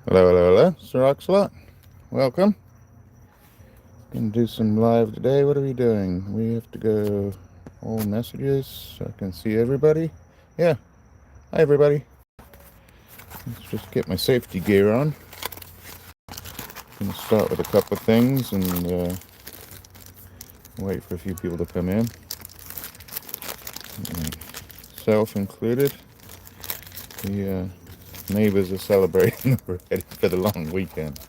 Hello, hello, hello. It's RocksAlot. Welcome. Gonna do some live today. What are we doing? We have to go all messages so I can see everybody. Yeah. Hi, everybody. Let's just get my safety gear on. Gonna start with a couple of things and wait for a few people to come in. Self included. The neighbors are celebrating already for the long weekend.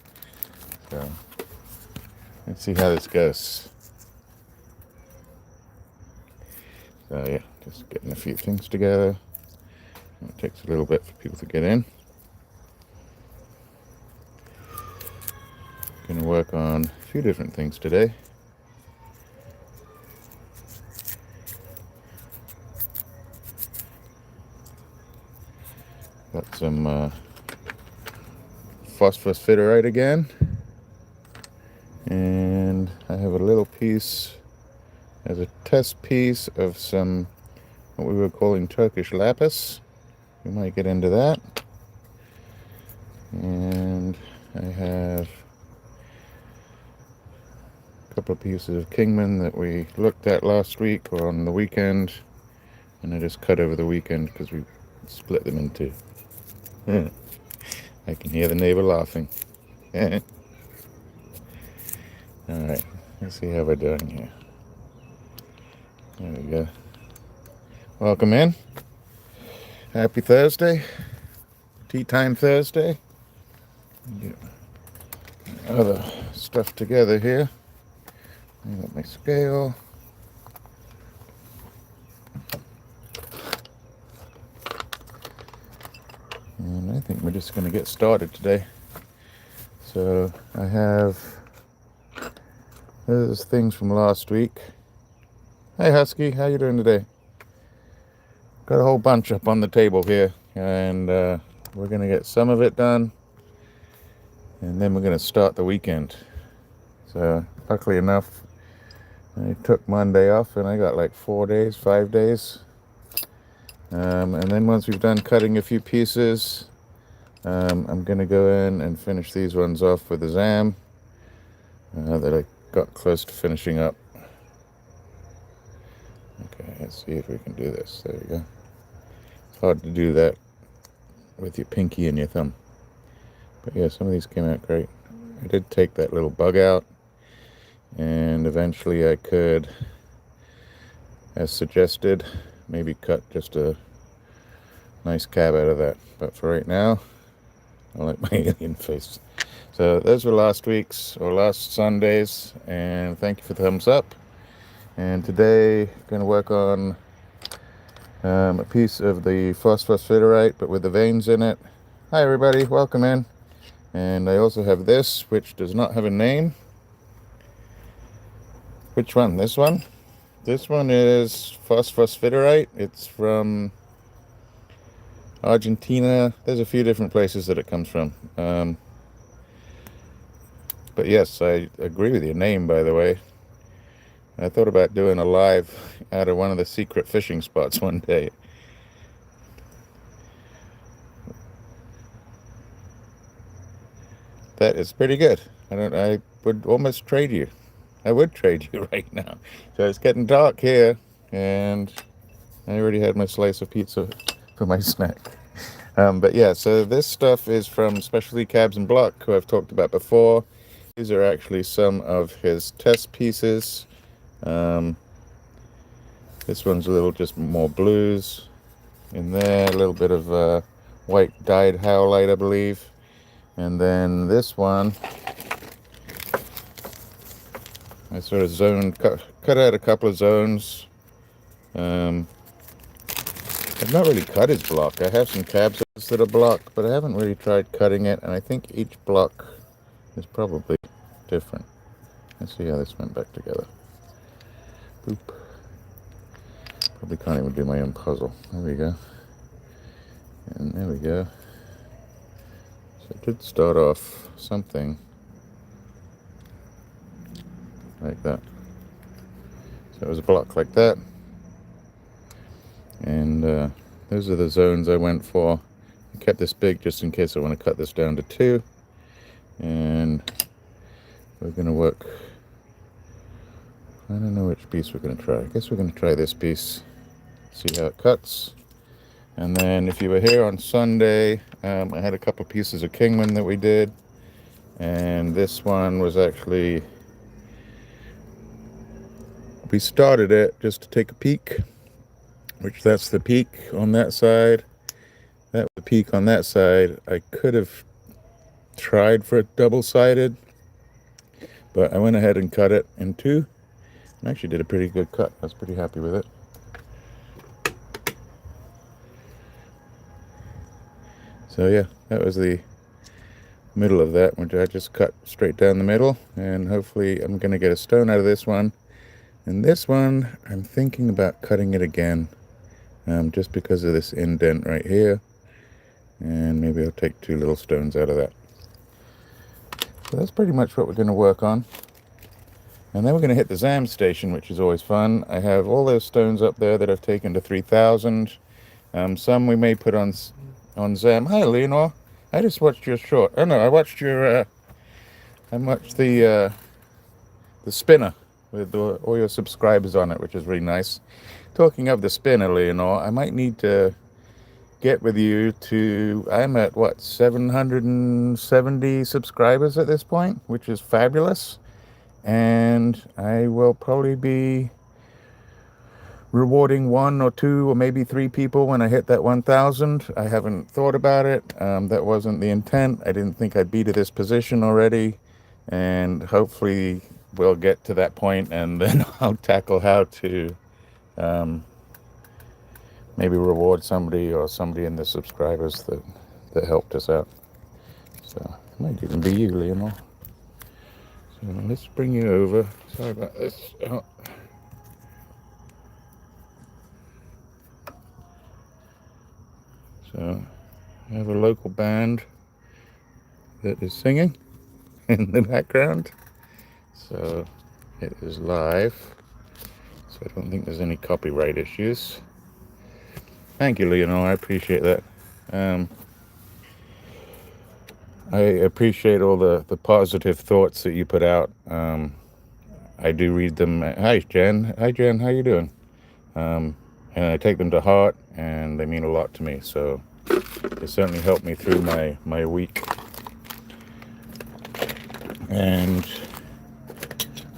So let's see how this goes. So yeah, just getting a few things together. It takes a little bit for people to get in. Going to work on a few different things today. Got some Phosphosiderite again. And I have a little piece as a test piece of some what we were calling Turkish lapis. We might get into that. And I have a couple of pieces of Kingman that we looked at last week or on the weekend. And I just cut over the weekend because we split them in two. I can hear the neighbor laughing. Alright, let's see how we're doing here. There we go. Welcome in. Happy Thursday. Tea time Thursday. Get other stuff together here. I got my scale. And I think we're just going to get started today. So I have those things from last week. Hey Husky, how you doing today? Got a whole bunch up on the table here, and we're going to get some of it done, and then we're going to start the weekend. So luckily enough, I took Monday off, and I got like 4 days, 5 days. And then once we've done cutting a few pieces, I'm going to go in and finish these ones off with the ZAM that I got close to finishing up. Okay, let's see if we can do this. There we go. It's hard to do that with your pinky and your thumb. But yeah, some of these came out great. I did take that little bug out, and eventually I could, as suggested, maybe cut just a nice cab out of that. But for right now, I like my alien face. So those were last week's or last Sunday's, and thank you for the thumbs up. And today, going to work on a piece of the Phosphosiderite, but with the veins in it. Hi everybody, welcome in. And I also have this, which does not have a name. Which one? This one? This one is Phosphosiderite. It's from Argentina. There's a few different places that it comes from. But yes, I agree with your name, by the way. I thought about doing a live out of one of the secret fishing spots one day. That is pretty good. I would almost trade you. I would trade you right now. So it's getting dark here, and I already had my slice of pizza for my snack. But yeah, so this stuff is from Specialtycabandblock, who I've talked about before. These are actually some of his test pieces. This one's a little just more blues in there, a little bit of white dyed howlite, I believe. And then this one, I sort of cut out a couple of zones. I've not really cut his block. I have some cabs that are blocked, but I haven't really tried cutting it, and I think each block is probably different. Let's see how this went back together. Boop. Probably can't even do my own puzzle. There we go. And there we go. So it did start off something like that. So it was a block like that. And those are the zones I went for. I kept this big just in case I want to cut this down to 2. And we're going to work, I don't know which piece we're going to try. I guess we're going to try this piece, see how it cuts. And then if you were here on Sunday, I had a couple pieces of Kingman that we did. And this one was actually, we started it just to take a peek, which that's the peak on that side. That was the peak on that side. I could have tried for a double-sided, but I went ahead and cut it in 2. And actually did a pretty good cut. I was pretty happy with it. So yeah, that was the middle of that, which I just cut straight down the middle. And hopefully I'm going to get a stone out of this one. And this one, I'm thinking about cutting it again, just because of this indent right here. And maybe I'll take 2 little stones out of that. So that's pretty much what we're going to work on. And then we're going to hit the ZAM station, which is always fun. I have all those stones up there that I've taken to 3,000. Some we may put on ZAM. Hi, Leonor. I just watched your short. Oh no, I watched your. I watched the spinner with all your subscribers on it, which is really nice. Talking of the spinner, Leonor, I might need to get with you to. I'm at what, 770 subscribers at this point, which is fabulous. And I will probably be rewarding 1 or 2 or maybe 3 people when I hit that 1,000. I haven't thought about it. That wasn't the intent. I didn't think I'd be to this position already. And hopefully we'll get to that point, and then I'll tackle how to maybe reward somebody or somebody in the subscribers that helped us out. So it might even be you, Leonor. So let's bring you over. Sorry about this. Oh. So I have a local band that is singing in the background. So it is live. So I don't think there's any copyright issues. Thank you, Leonor. I appreciate that. I appreciate all the positive thoughts that you put out. I do read them. Hi, Jen. Hi, Jen. How you doing? And I take them to heart, and they mean a lot to me. So it certainly helped me through my week. And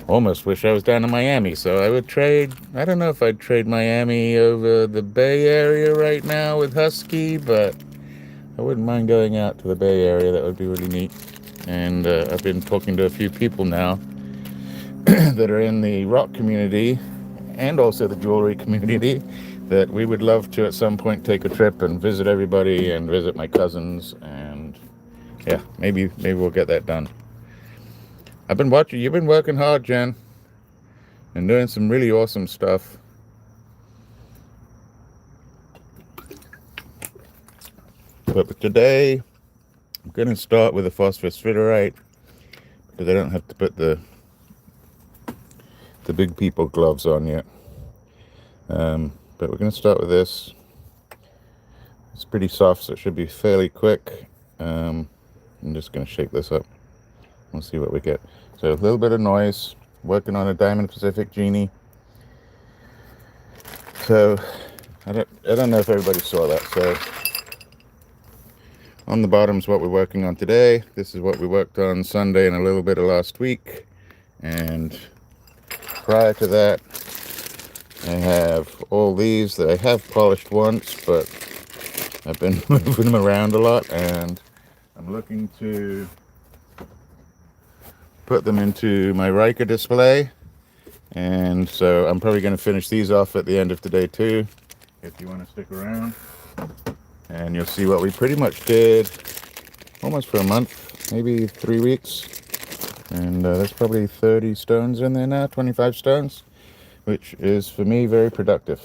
almost wish I was down in Miami. So I would trade. I don't know if I'd trade Miami over the Bay Area right now with Husky, but I wouldn't mind going out to the Bay Area. That would be really neat. And I've been talking to a few people now that are in the rock community and also the jewelry community that we would love to at some point take a trip and visit everybody and visit my cousins. And yeah, maybe we'll get that done. I've been watching. You've been working hard, Jen, and doing some really awesome stuff. But today, I'm going to start with the Phosphosiderite because I don't have to put the big people gloves on yet. But we're going to start with this. It's pretty soft, so it should be fairly quick. I'm just going to shake this up. We'll see what we get. So a little bit of noise. Working on a Diamond Pacific Genie. So I don't know if everybody saw that. So on the bottom is what we're working on today. This is what we worked on Sunday and a little bit of last week. And prior to that, I have all these that I have polished once, but I've been moving them around a lot, and I'm looking to put them into my Riker display. And so I'm probably going to finish these off at the end of today too, if you want to stick around. And you'll see what we pretty much did almost for a month, maybe 3 weeks. And there's probably 30 stones in there now, 25 stones, which is for me very productive.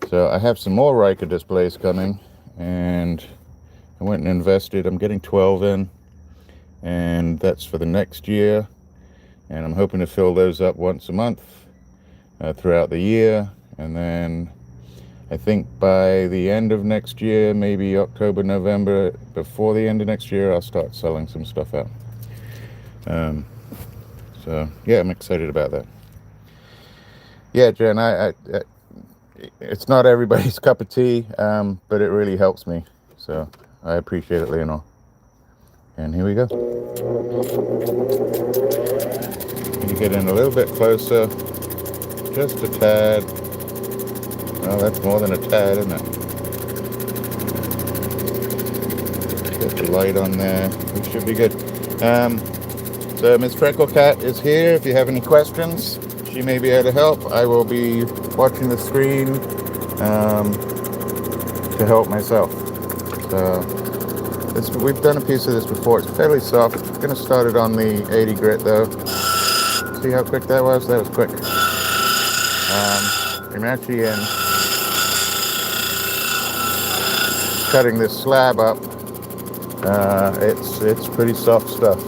So I have some more Riker displays coming, and I went and invested. I'm getting 12 in, and that's for the next year. And I'm hoping to fill those up once a month throughout the year. And then I think by the end of next year, maybe October, November, before the end of next year, I'll start selling some stuff out. So yeah, I'm excited about that. Yeah, Jen, I it's not everybody's cup of tea, but it really helps me. So I appreciate it, Leonor. And here we go. You get in a little bit closer, just a tad. Oh, that's more than a tad, isn't it? Get the light on there. We should be good. So Miss Frecklecat is here. If you have any questions, she may be able to help. I will be watching the screen to help myself. So we've done a piece of this before. It's fairly soft. I'm going to start it on the 80 grit though. See how quick that was? That was quick. I'm actually cutting this slab up. It's pretty soft stuff.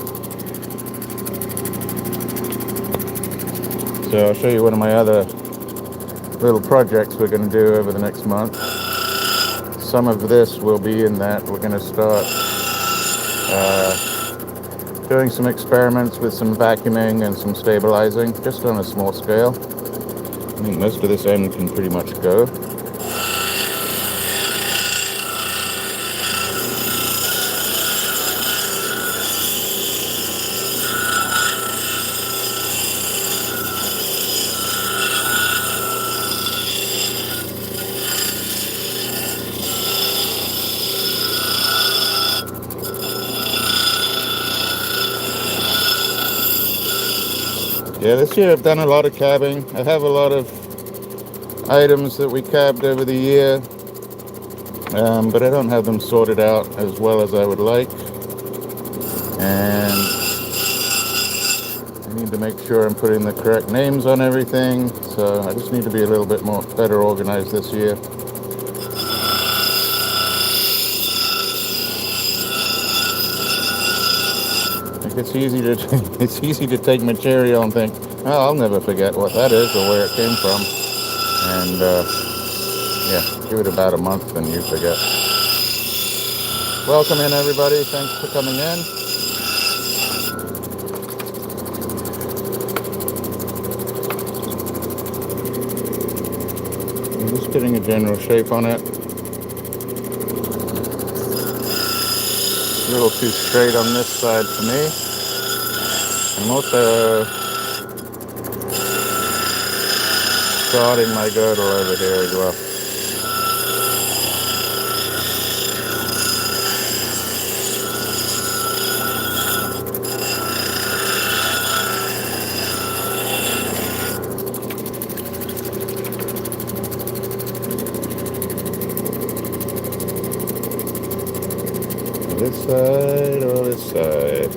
So I'll show you one of my other little projects we're going to do over the next month. Some of this will be in that. We're going to start doing some experiments with some vacuuming and some stabilizing, just on a small scale. I think most of this end can pretty much go. Yeah, this year I've done a lot of cabbing. I have a lot of items that we cabbed over the year, but I don't have them sorted out as well as I would like. And I need to make sure I'm putting the correct names on everything. So I just need to be a little bit better organized this year. It's easy to take material and think, oh, I'll never forget what that is or where it came from. And yeah, give it about a month and you forget. Welcome in, everybody. Thanks for coming in. I'm just getting a general shape on it. A little too straight on this side for me. I'm also starting my girdle over here as well. This side or this side?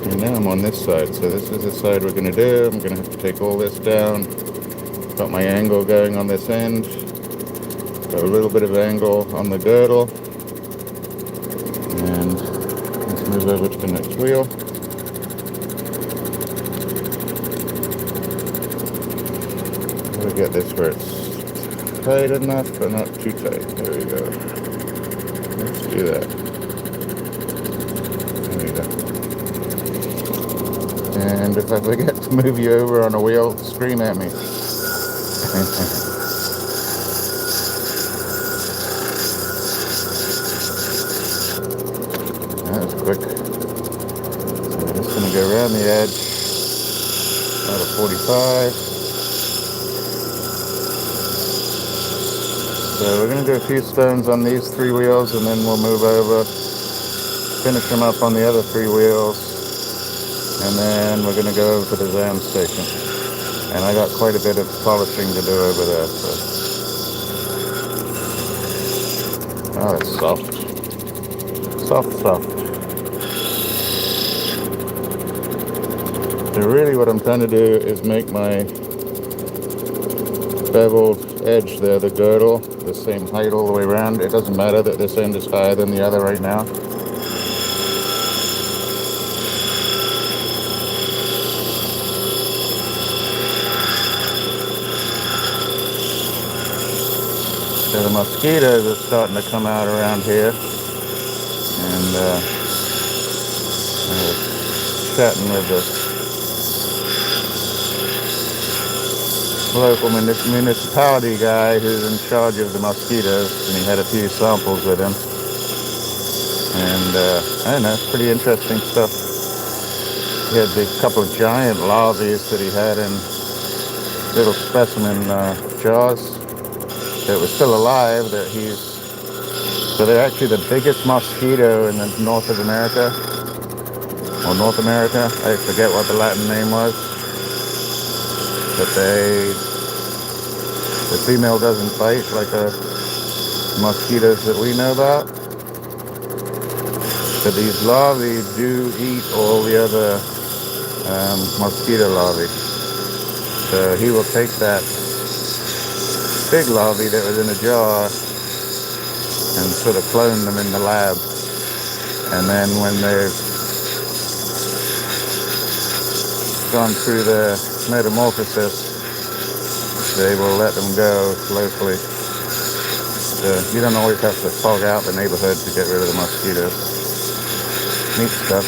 And now I'm on this side, so this is the side we're going to do. I'm going to have to take all this down. Got my angle going on this end. Got a little bit of angle on the girdle. And let's move over to the next wheel. Gotta get this where it's tight enough, but not too tight. There we go. Let's do that. And if I forget to move you over on a wheel, scream at me. That was quick. So I'm just going to go around the edge, about a 45. So we're going to do a few stones on these 3 wheels, and then we'll move over, finish them up on the other 3 wheels. And then we're going to go over to the Zam station. And I got quite a bit of polishing to do over there. So. Oh, it's soft. Soft. So really what I'm trying to do is make my beveled edge there, the girdle, the same height all the way around. It doesn't matter that this end is higher than the other right now. the mosquitoes are starting to come out around here. And I was chatting with the local municipality guy who's in charge of the mosquitoes, and he had a few samples with him. And I don't know, it's pretty interesting stuff. He had a couple of giant larvae that he had in little specimen jars that were still alive. So they're actually the biggest mosquito in the North America. I forget what the Latin name was. But the female doesn't bite like the mosquitoes that we know about. But these larvae do eat all the other mosquito larvae. So he will take that big larvae that was in a jar and sort of clone them in the lab. And then when they've gone through the metamorphosis, they will let them go locally. So you don't always have to fog out the neighborhood to get rid of the mosquitoes. Neat stuff.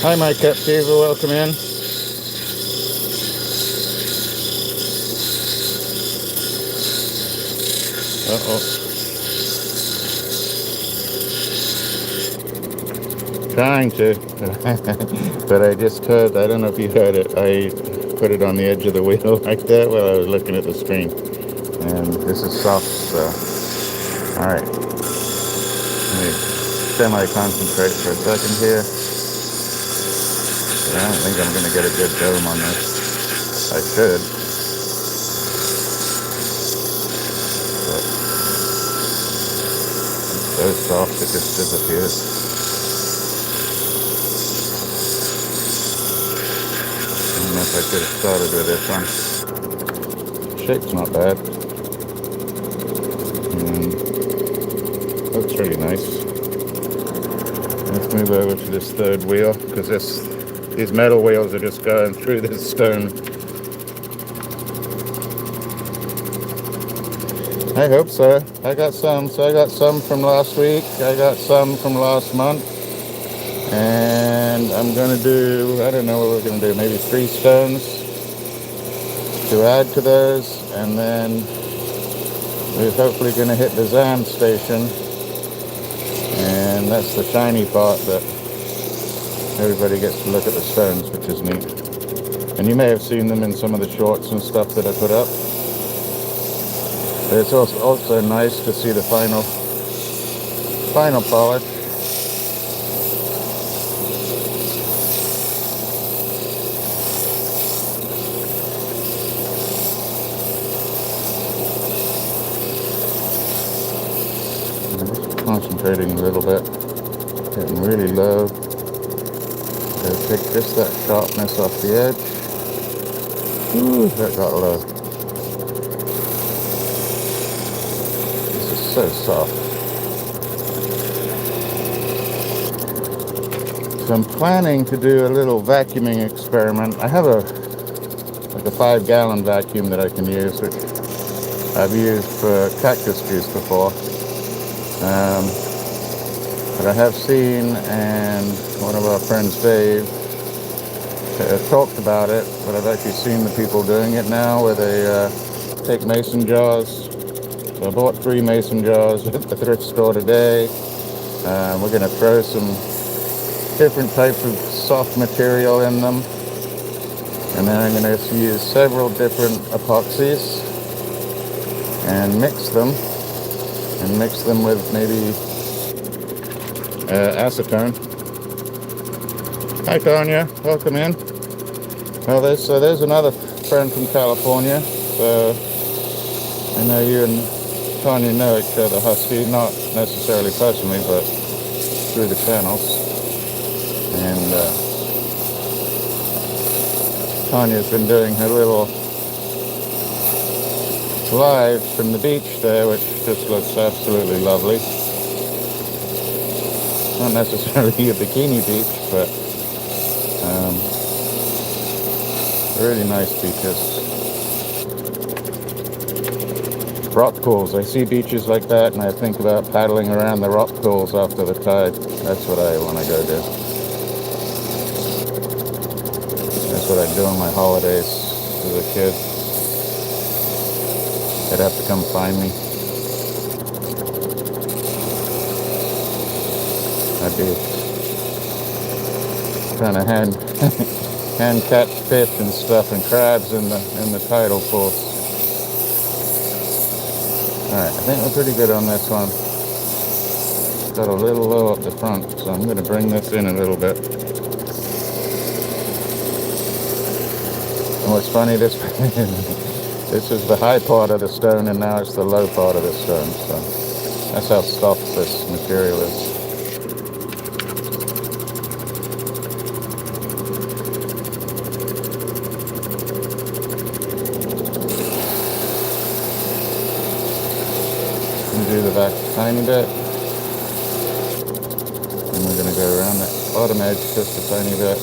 Hi, my captive, welcome in. Trying to, but I just heard, I don't know if you heard it, I put it on the edge of the wheel like that while I was looking at the screen. And this is soft, so, alright. Let me semi-concentrate for a second here. I don't think I'm going to get a good dome on this. I should. But it's so soft it just disappears. I don't know if I should have started with this one. Shape's not bad. Looks really nice. Let's move over to this third wheel, because these metal wheels are just going through this stone. I hope so. I got some from last week. I got some from last month. And I'm going to do, I don't know what we're going to do, maybe 3 stones to add to those. And then we're hopefully going to hit the Zam station. And that's the shiny part that everybody gets to look at the stones, which is neat. And you may have seen them in some of the shorts and stuff that I put up. But it's also nice to see the final polish. I'm just concentrating a little bit, getting really low. So take just that sharpness off the edge. Ooh, that got low. This is so soft. So I'm planning to do a little vacuuming experiment. I have like a 5-gallon vacuum that I can use, which I've used for cactus juice before. But I have seen, and one of our friends, Dave, talked about it, but I've actually seen the people doing it now, where they take mason jars. So I bought 3 mason jars at the thrift store today. We're going to throw some different types of soft material in them. And then I'm going to use several different epoxies and mix them with maybe acetone. Hi, Tanya. Welcome in. Well, there's another friend from California. So I know you and Tanya know each other, Husky, not necessarily personally, but through the channels. And Tanya's been doing her little lives from the beach there, which just looks absolutely lovely. Not necessarily a bikini beach, but Really nice beaches. Rock pools. I see beaches like that and I think about paddling around the rock pools after the tide. That's what I want to go do. That's what I'd do on my holidays as a kid. They'd have to come find me. I'd be trying to hand catch fish and stuff and crabs in the tidal pools. Alright, I think we're pretty good on this one. Got a little low up the front, so I'm going to bring this in a little bit. And what's funny, this is the high part of the stone and now it's the low part of the stone, so that's how soft this material is. Do the back a tiny bit, and we're going to go around that bottom edge just a tiny bit.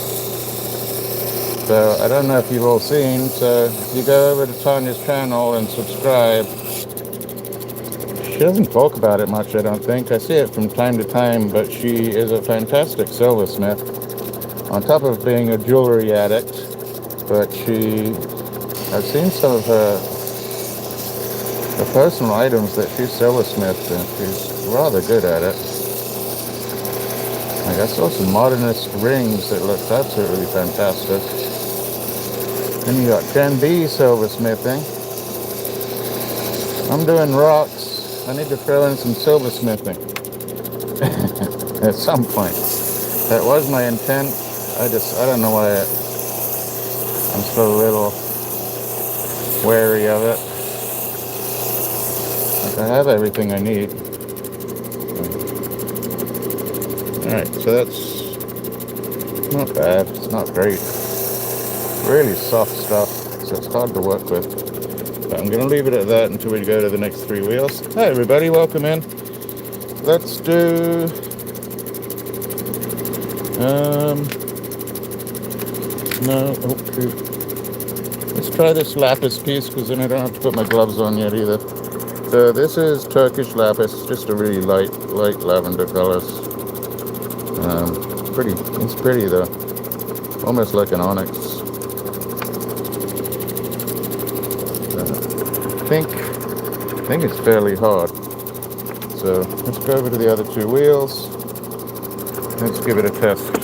So I don't know if you've all seen, so if you go over to Tanya's channel and subscribe, she doesn't talk about it much, I don't think. I see it from time to time, but she is a fantastic silversmith, on top of being a jewelry addict. But I've seen some of her personal items that she's silversmithed, and she's rather good at it. Like I saw some modernist rings that looked absolutely fantastic. Then you got Gen B silversmithing. I'm doing rocks. I need to throw in some silversmithing at some point. That was my intent. I don't know why I'm so little wary of it. I have everything I need. Alright, so that's not bad. It's not great. Really soft stuff, so it's hard to work with. But I'm going to leave it at that until we go to the next 3 wheels. Hi everybody, welcome in. Let's do... no, oh shoot. Let's try this lapis piece, because then I don't have to put my gloves on yet either. So this is Turkish lapis, just a really light lavender colors. It's pretty though, almost like an onyx. I think it's fairly hard. So let's go over to the other 2 wheels. Let's give it a test.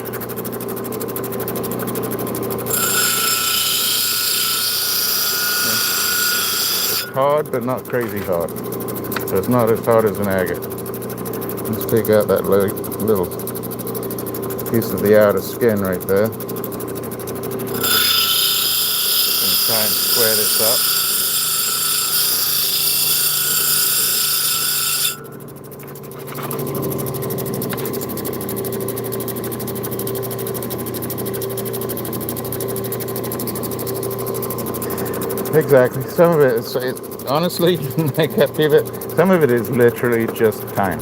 Hard, but not crazy hard. So it's not as hard as an agate. Let's take out that little piece of the outer skin right there. Just gonna try and square this up. Exactly. Some of it is, honestly, my pet peeve, some of it is literally just time.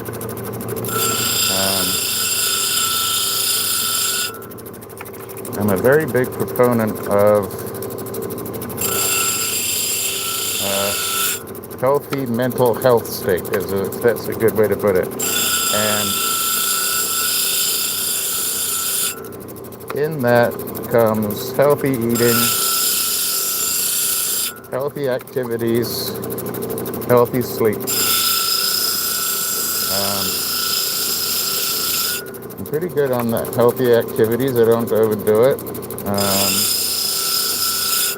I'm a very big proponent of healthy mental health state. That's a good way to put it. And in that comes healthy eating, healthy activities, healthy sleep. I'm pretty good on the healthy activities. I don't overdo it.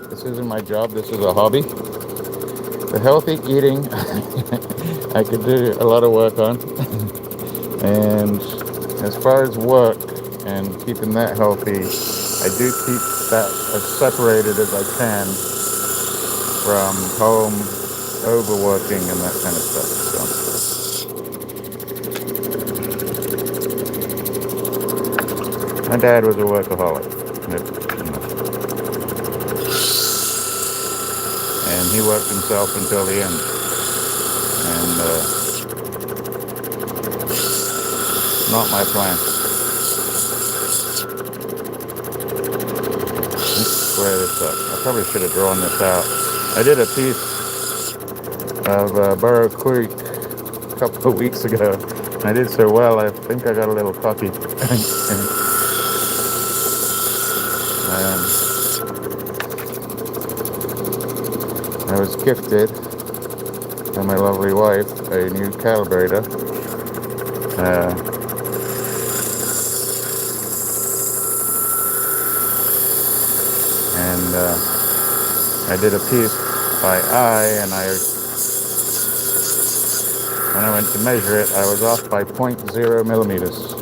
This isn't my job. This is a hobby. The healthy eating, I could do a lot of work on. And as far as work and keeping that healthy, I do keep that as separated as I can from home overworking and that kind of stuff. So my dad was a workaholic, and he worked himself until the end. And not my plan. Let's square this up. I probably should have drawn this out. I did a piece of Burrow Creek a couple of weeks ago. I did so well, I think I got a little cocky. I was gifted by my lovely wife a new calibrator. And I did a piece by eye, and when I went to measure it, I was off by 0.0 millimeters.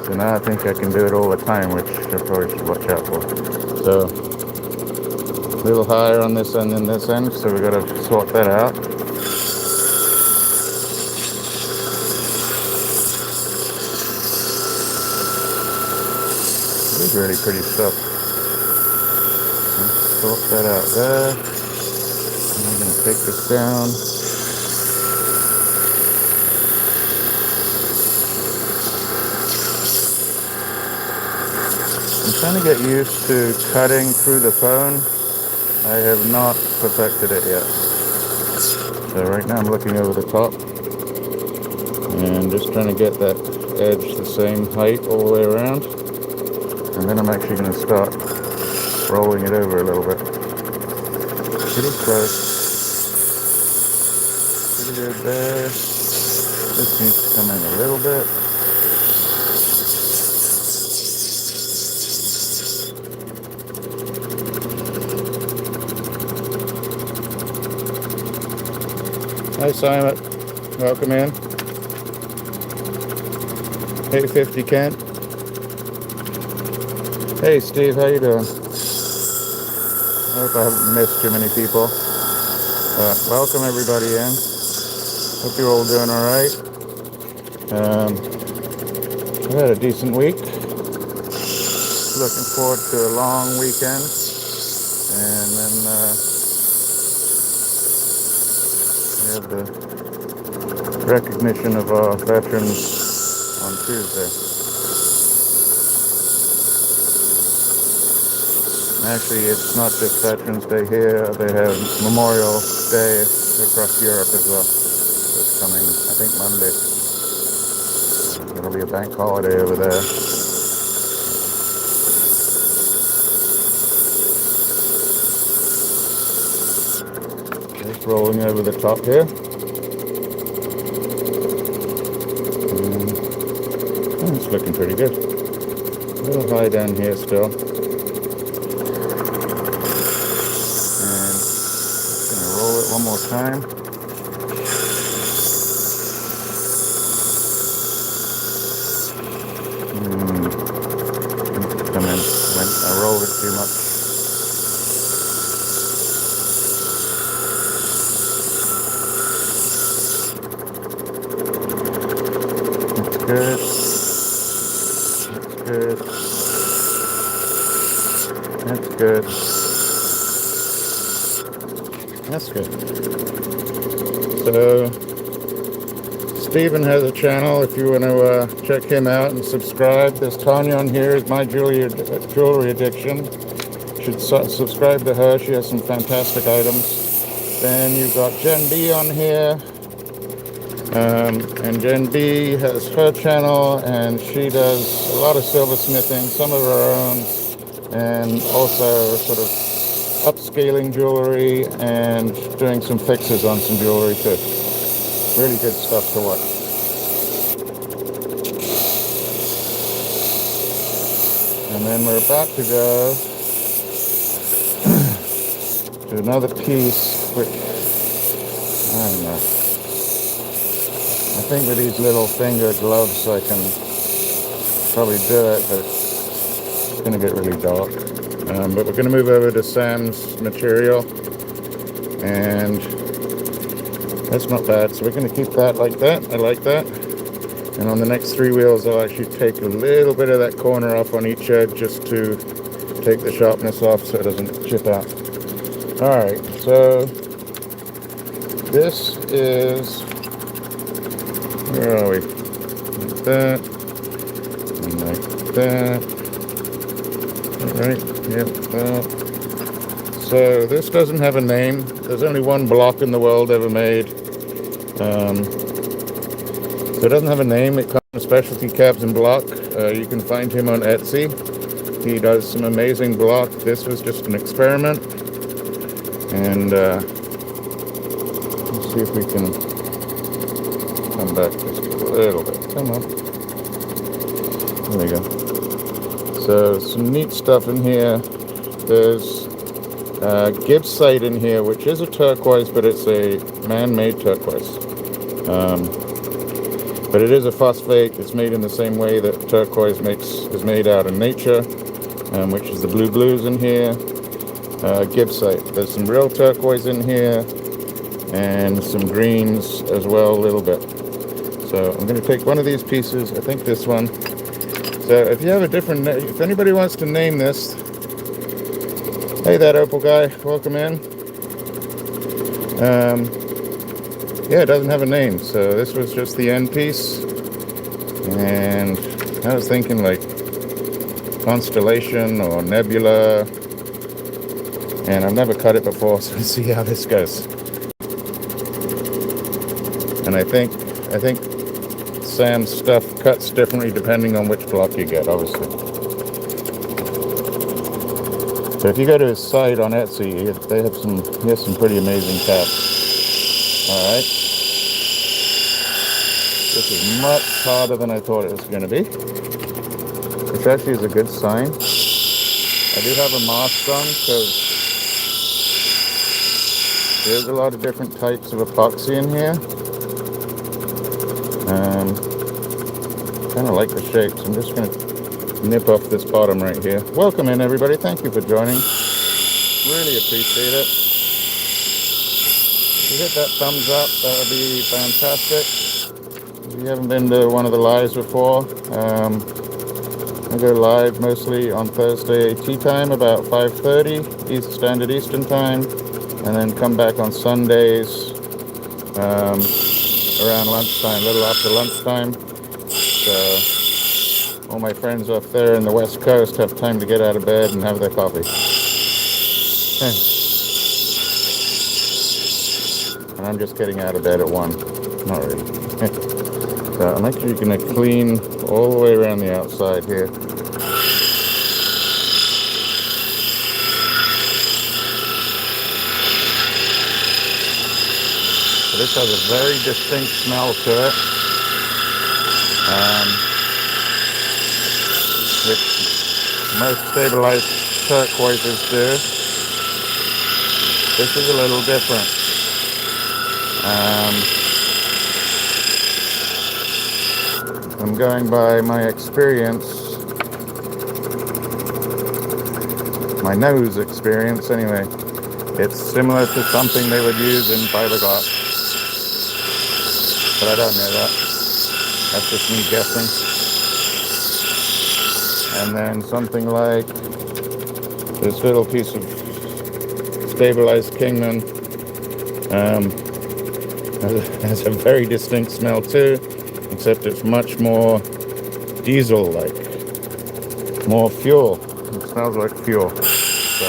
So now I think I can do it all the time, which I probably should watch out for. So, a little higher on this end than this end, so we've got to sort that out. This is really pretty stuff. Let's sort that out there. And I'm going to take this down. I'm trying to get used to cutting through the phone. I have not perfected it yet. So right now I'm looking over the top and just trying to get that edge the same height all the way around. And then I'm actually going to start rolling it over a little bit. Pretty close. Pretty good there. This needs to come in a little bit. Hi Simon, welcome in. Hey 50 Kent. Hey Steve, how you doing? I hope I haven't missed too many people. Welcome everybody in. Hope you're all doing alright. I've had a decent week. Looking forward to a long weekend. And then we have the recognition of our veterans on Tuesday. Actually, it's not just Veterans Day here, they have Memorial Day across Europe as well. It's coming, I think, Monday. It'll be a bank holiday over there. Just rolling over the top here. It's looking pretty good. A little high down here still. And just gonna roll it one more time. Come in. I rolled it too much. Good. That's good. That's good. So, Stephen has a channel if you want to check him out and subscribe. There's Tanya on here, is my jewelry addiction. You should subscribe to her. She has some fantastic items. Then you've got Jen B on here. And Jen B has her channel, and she does a lot of silversmithing, some of her own, and also sort of upscaling jewelry and doing some fixes on some jewelry too. Really good stuff to watch. And then we're about to go to another piece, which, I don't know. I think with these little finger gloves I can probably do it, but it's going to get really dark. But we're going to move over to Sam's material, and that's not bad. So we're going to keep that like that. I like that. And on the next 3 wheels I'll actually take a little bit of that corner off on each edge just to take the sharpness off so it doesn't chip out. Alright, so this is, where are we? Like that, and like that. right? Yep. So this doesn't have a name. There's only one block in the world ever made. So it doesn't have a name. It comes from Specialtycabandblock. You can find him on Etsy. He does some amazing block. This was just an experiment. And let's see if we can come back just a little bit. Come on. There we go. So some neat stuff in here. There's gibbsite in here, which is a turquoise, but it's a man-made turquoise. But it is a phosphate. It's made in the same way that turquoise is made out in nature, which is the blue blues in here. Gibbsite. There's some real turquoise in here, and some greens as well, a little bit. So I'm going to take one of these pieces. I think this one. So if you have a different, if anybody wants to name this, hey, that opal guy, welcome in. Yeah, it doesn't have a name, so this was just the end piece. And I was thinking like Constellation or Nebula. And I've never cut it before, so let's see how this goes. And I think Sam's stuff cuts differently depending on which block you get, obviously. So if you go to his site on Etsy, he has some pretty amazing caps. Alright. This is much harder than I thought it was going to be, which actually is a good sign. I do have a mask on because there's a lot of different types of epoxy in here. Kind of like the shapes. I'm just going to nip off this bottom right here. Welcome in, everybody. Thank you for joining. Really appreciate it. If you hit that thumbs up, that would be fantastic. If you haven't been to one of the lives before, I go live mostly on Thursday tea time, about 5:30 Standard Eastern Time, and then come back on Sundays around lunchtime, a little after lunchtime. So all my friends up there in the West Coast have time to get out of bed and have their coffee. And I'm just getting out of bed at 1. Not really. So I'm actually going to clean all the way around the outside here. So this has a very distinct smell to it. Which most stabilized turquoises do. This is a little different. I'm going by my experience, my nose experience anyway. It's similar to something they would use in fiberglass, but I don't know that. That's just me guessing. And then something like this little piece of stabilized Kingman has a very distinct smell too, except it's much more diesel-like, more fuel. It smells like fuel. So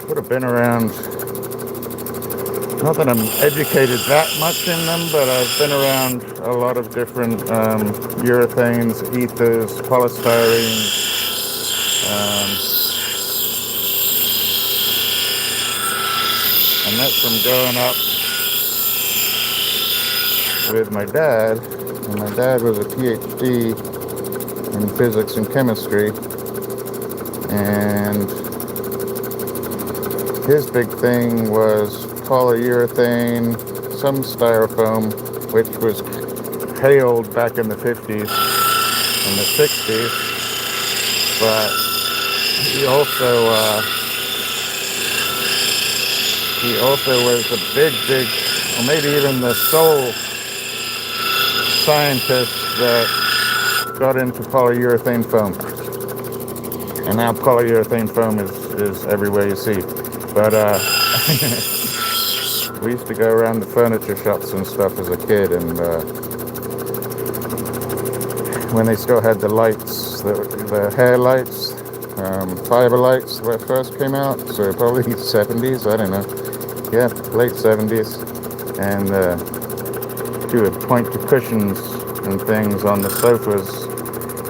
would have been around. Not that I'm educated that much in them, but I've been around a lot of different urethanes, ethers, polystyrene. And that's from growing up with my dad. And my dad was a PhD in physics and chemistry. And his big thing was polyurethane, some styrofoam, which was hailed back in the 50s and the 60s, but he also was a big, or maybe even the sole scientist that got into polyurethane foam. And now polyurethane foam is everywhere you see. But we used to go around the furniture shops and stuff as a kid, and when they still had the lights, the hair lights, fiber lights that first came out, so probably 70s, I don't know. Yeah, late 70s. And he would point to cushions and things on the sofas,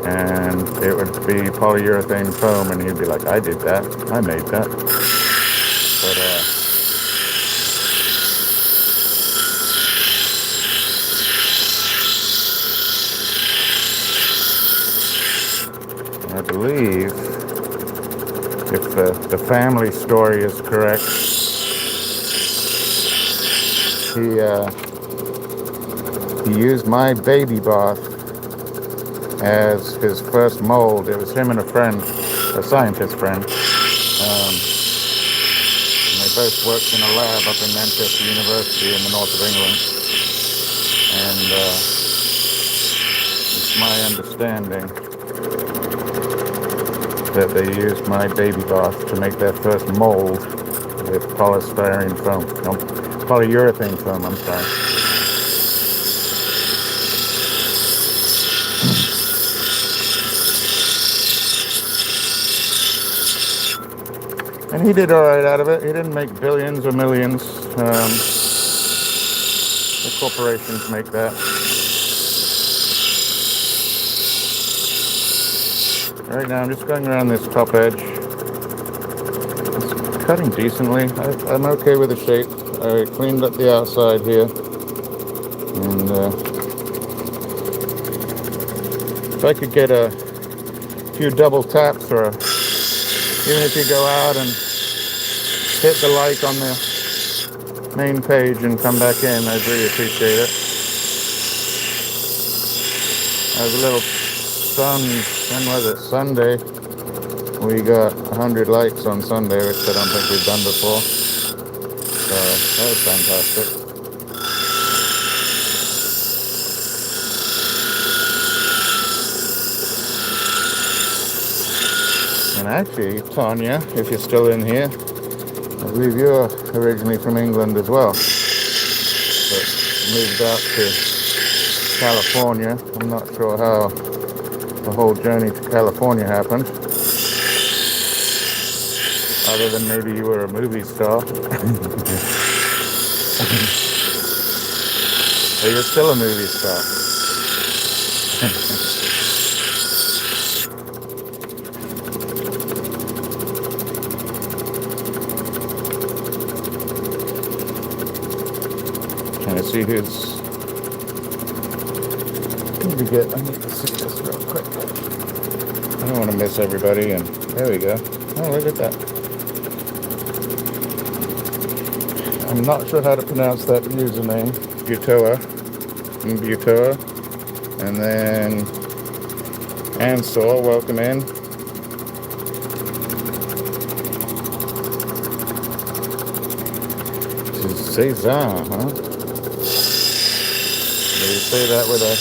and it would be polyurethane foam, and he'd be like, I did that, I made that. But I believe, if the family story is correct, he used my baby bath as his first mold. It was him and a friend, a scientist friend. And they both worked in a lab up in Manchester University in the north of England. And it's my understanding that they used my baby bath to make their first mold with polystyrene foam. No, polyurethane foam, I'm sorry. And he did all right out of it. He didn't make billions or millions. The corporations make that. Right now, I'm just going around this top edge. It's cutting decently. I'm okay with the shape. I cleaned up the outside here. And if I could get a few double taps, or even if you go out and hit the like on the main page and come back in, I'd really appreciate it. I was a little stunned. When was it? Sunday. We got 100 likes on Sunday, which I don't think we've done before. So that was fantastic. And actually, Tanya, if you're still in here, I believe you're originally from England as well, but moved out to California. I'm not sure how the whole journey to California happened, other than maybe you were a movie star. Or you're still a movie star. Trying to see who's... I need to see this real quick. I don't want to miss everybody, and there we go. Oh, look at that. I'm not sure how to pronounce that username. Butoa. And then Ansel, welcome in. Cezanne, huh? Do you say that with a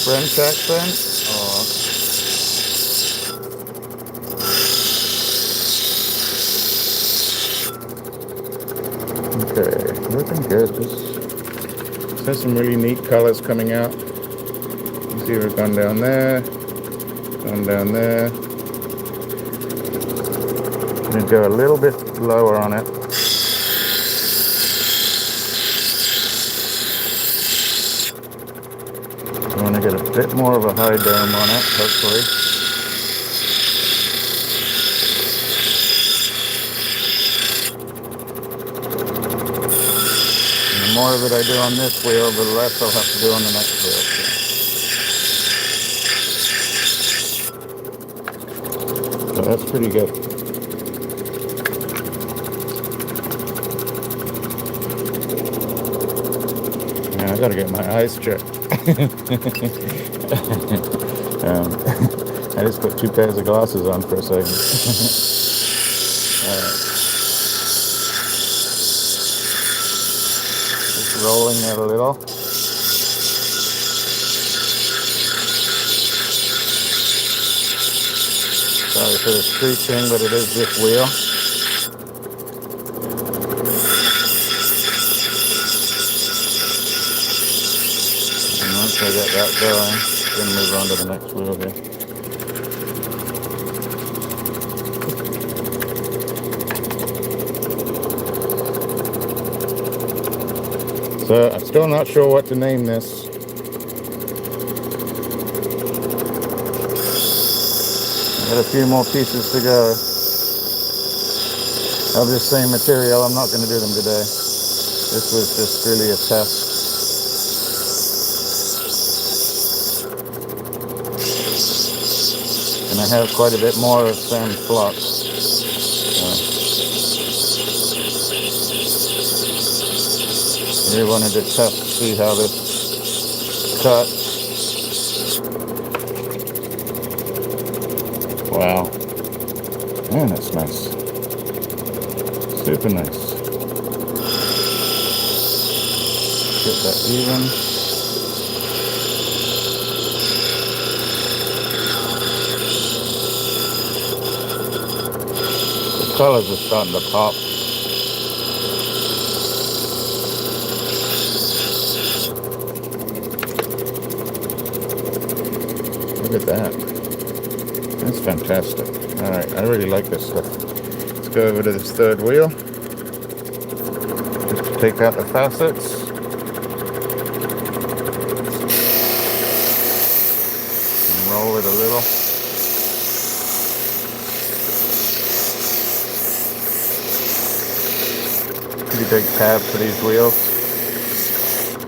French accent? Okay, looking good. There's some really neat colors coming out. You see we've gone down there, gone down there. I'm going to go a little bit lower on it. I want to get a bit more of a high dome on it, hopefully. And the more of it I do on this wheel, the less I'll have to do on the next wheel. So that's pretty good. Yeah, I gotta get my eyes checked. I just put 2 pairs of glasses on for a second. Alright. Just rolling it a little. Sorry for the screeching, but it is this wheel. And once I get that going, Then move on to the next wheel here. So I'm still not sure what to name this. Got a few more pieces to go of this same material. I'm not going to do them today. This was just really a test. And I have quite a bit more of sand block. Really wanted to test to see how this cuts. Wow. Man, that's nice. Super nice. Get that even. The colors are starting to pop. Look at that. That's fantastic. Alright, I really like this stuff. Let's go over to this third wheel. Just to take out the facets. And roll it a little. Pretty big tab for these wheels.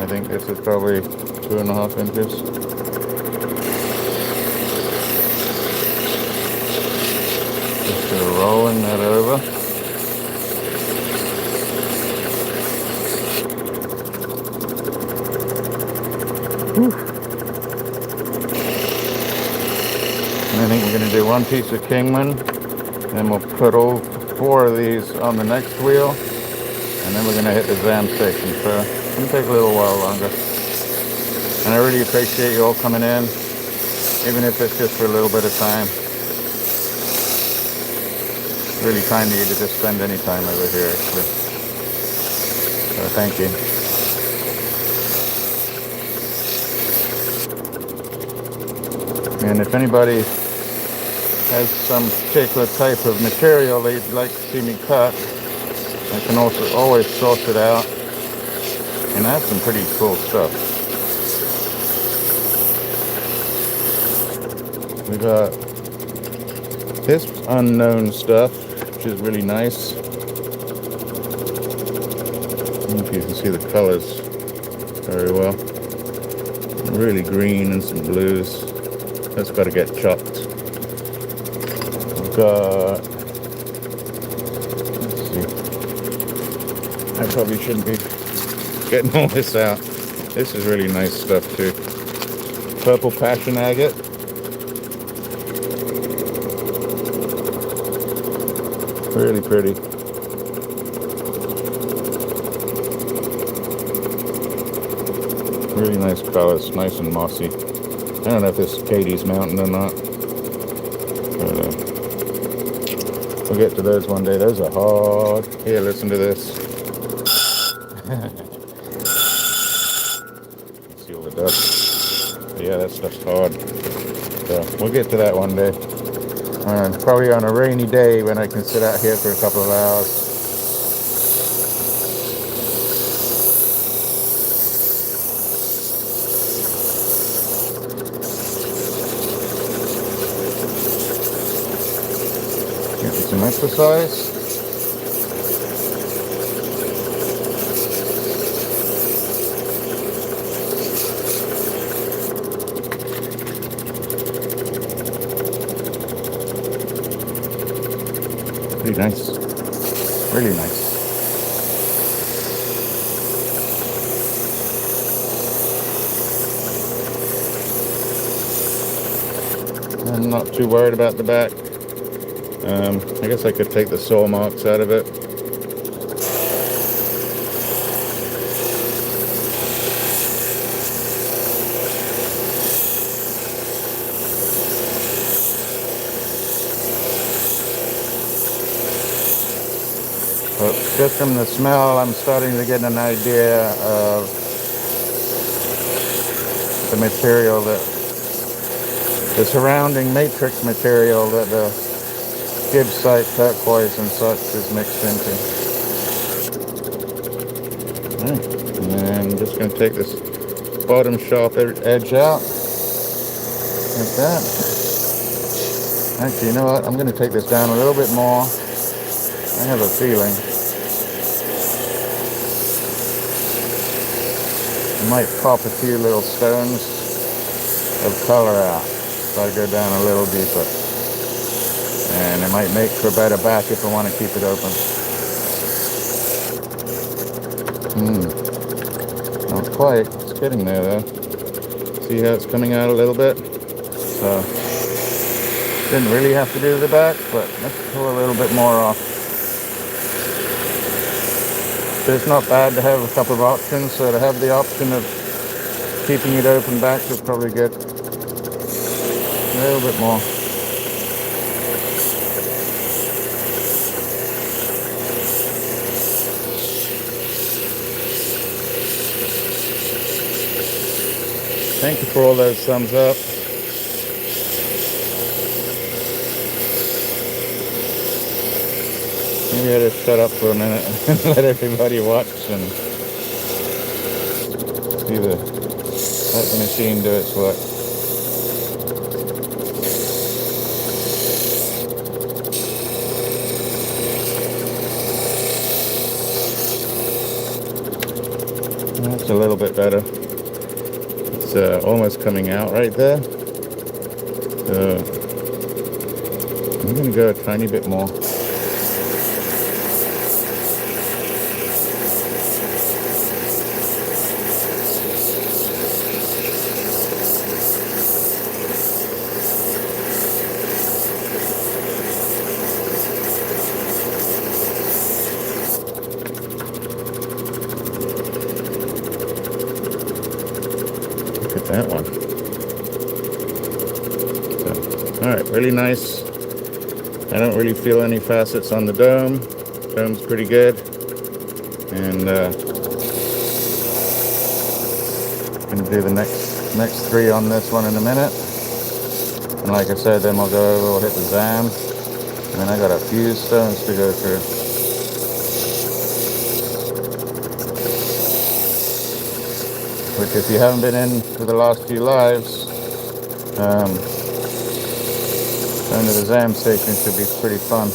I think this is probably 2.5 inches. Rolling that over. Whew. And I think we're going to do one piece of Kingman, then we'll put all 4 of these on the next wheel, and then we're going to hit the Zam station. So it's going to take a little while longer. And I really appreciate you all coming in, even if it's just for a little bit of time. Really kind of you to just spend any time over here, actually. So thank you. And if anybody has some particular type of material they'd like to see me cut, I can also always source it out. And that's some pretty cool stuff. We got this unknown stuff, which is really nice. I don't know if you can see the colors very well. Really green and some blues. That's got to get chopped. We've got, let's see. I probably shouldn't be getting all this out. This is really nice stuff too. Purple passion agate. Really pretty. Really nice colors, nice and mossy. I don't know if this is Katie's Mountain or not. But, we'll get to those one day. Those are hard. Here, listen to this. See all the dust. But yeah, that stuff's hard. So we'll get to that one day. Probably on a rainy day when I can sit out here for a couple of hours. Get some exercise. Pretty nice. Really nice. I'm not too worried about the back. I guess I could take the saw marks out of it. But just from the smell, I'm starting to get an idea of the material that the surrounding matrix material that the gibbsite, turquoise and such is mixed into. Right. And then I'm just going to take this bottom sharp edge out like that. Actually, you know what? I'm going to take this down a little bit more. I have a feeling I might pop a few little stones of color out if I go down a little deeper. And it might make for a better back if I want to keep it open. Not quite. It's getting there though. See how it's coming out a little bit? So, didn't really have to do the back, but let's pull a little bit more off. So it's not bad to have a couple of options. So to have the option of keeping it open back would probably get a little bit more. Thank you for all those thumbs up. Maybe I just shut up for a minute and let everybody watch and see let the machine do its work. That's a little bit better. It's almost coming out right there. So I'm going to go a tiny bit more. That one. So, all right, really nice. I don't really feel any facets on the dome. Dome's pretty good. And gonna do the next three on this one in a minute. And like I said, then we'll go over, we'll hit the ZAM. And then I got a few stones to go through. Which, if you haven't been in for the last few lives, going to the ZAM station should be pretty fun.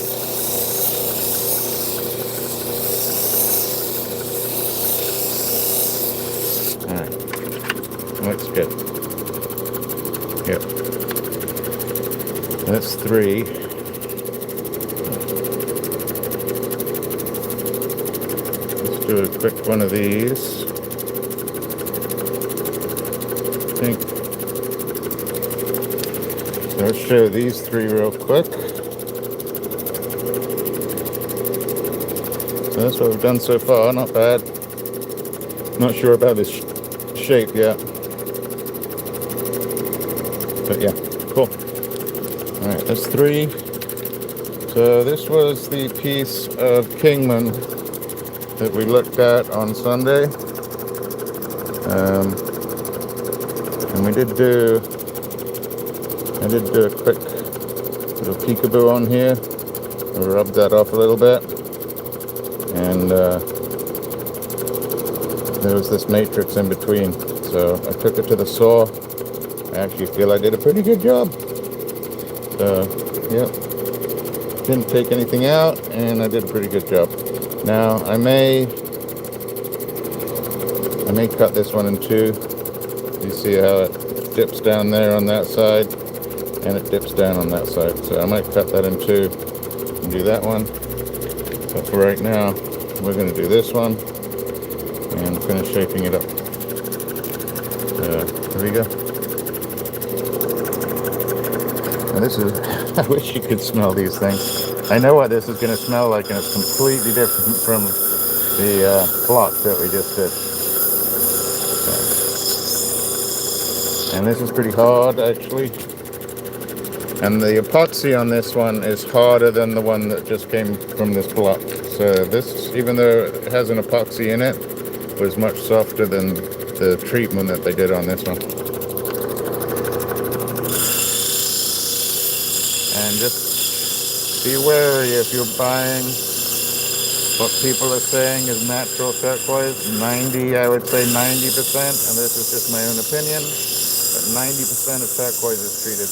Alright, looks good. Yep. That's 3. Let's do a quick one of these. So let's show these 3 real quick. So that's what we've done so far, not bad. Not sure about this shape yet. But yeah, cool. Alright, that's 3. So this was the piece of Kingman that we looked at on Sunday. And I did do a quick little peekaboo on here. I rubbed that off a little bit. And there was this matrix in between. So I took it to the saw. I actually feel I did a pretty good job. So, yep. Didn't take anything out, and I did a pretty good job. Now, I may cut this one in 2. You see how it dips down there on that side, and it dips down on that side. So I might cut that in 2 and do that one. But for right now, we're going to do this one and finish shaping it up. Here we go. Now this is, I wish you could smell these things. I know what this is going to smell like, and it's completely different from the block that we just did. And this is pretty hard, actually. And the epoxy on this one is harder than the one that just came from this block. So this, even though it has an epoxy in it, was much softer than the treatment that they did on this one. just be wary if you're buying what people are saying is natural turquoise. 90, I would say 90%, and this is just my own opinion, but 90% of turquoise is treated.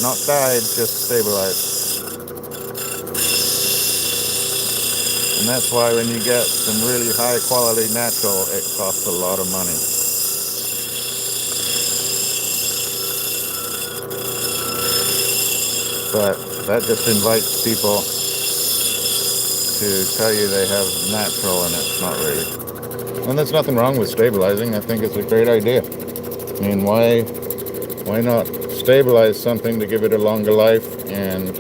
Not dyed, just stabilized. And that's why when you get some really high quality natural, it costs a lot of money. But that just invites people to tell you they have natural, and it's not really. And there's nothing wrong with stabilizing. I think it's a great idea. I mean, why not stabilize something to give it a longer life and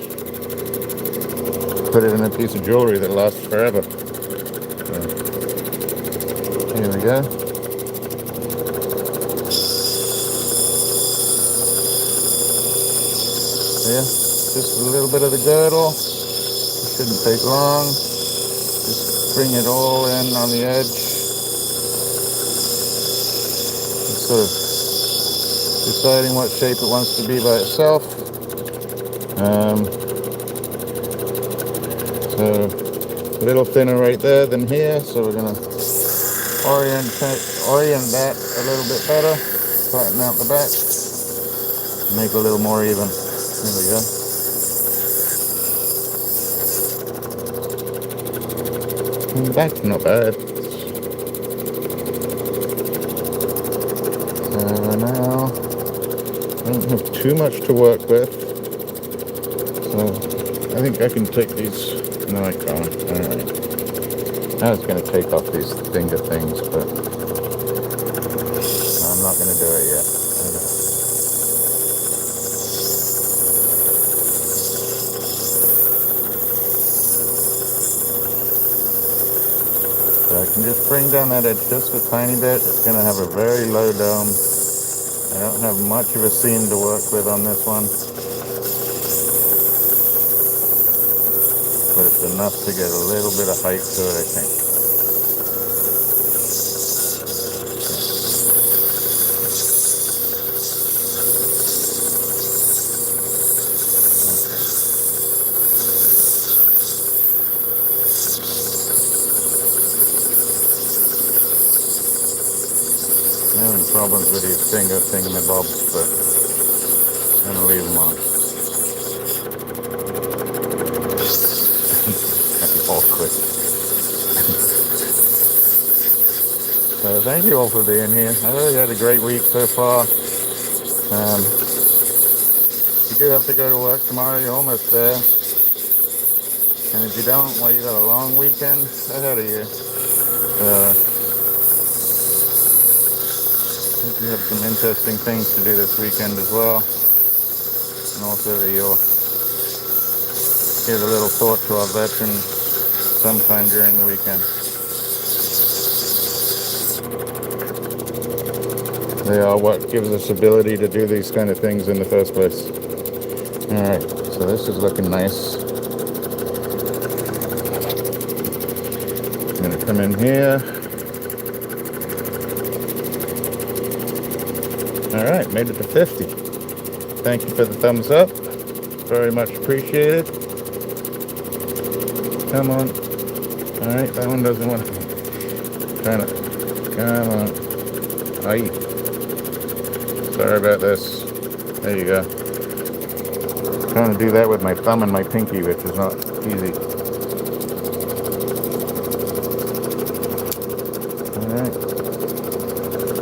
put it in a piece of jewelry that lasts forever? So, here we go. Yeah, just a little bit of the girdle. It shouldn't take long. Just bring it all in on the edge. It's sort of deciding what shape it wants to be by itself. So a little thinner right there than here, so we're going to orient that a little bit better, flatten out the back, make it a little more even. There we go. And that's not bad. So now I don't have too much to work with, so I think I can take these. No, I can't. Alright. I was going to take off these finger things, but I'm not going to do it yet. So I can just bring down that edge just a tiny bit. It's going to have a very low dome. I don't have much of a seam to work with on this one, but it's enough to get a little bit of height to it, I think. I'm having problems with these thingamabobs, but I'm going to leave them on. Awkward. So thank you all for being here. I really had a great week so far. You do have to go to work tomorrow. You're almost there. And if you don't, well, you got a long weekend ahead of you. I hope you have some interesting things to do this weekend as well. And also that you'll give a little thought to our veterans sometime during the weekend. They are what gives us ability to do these kind of things in the first place. Alright, so this is looking nice. I'm going to come in here. Alright, made it to 50. Thank you for the thumbs up. Very much appreciated. Come on. Alright, that one doesn't want to. Trying to. Come on. Aye. Sorry about this. There you go. I'm trying to do that with my thumb and my pinky, which is not easy. Alright.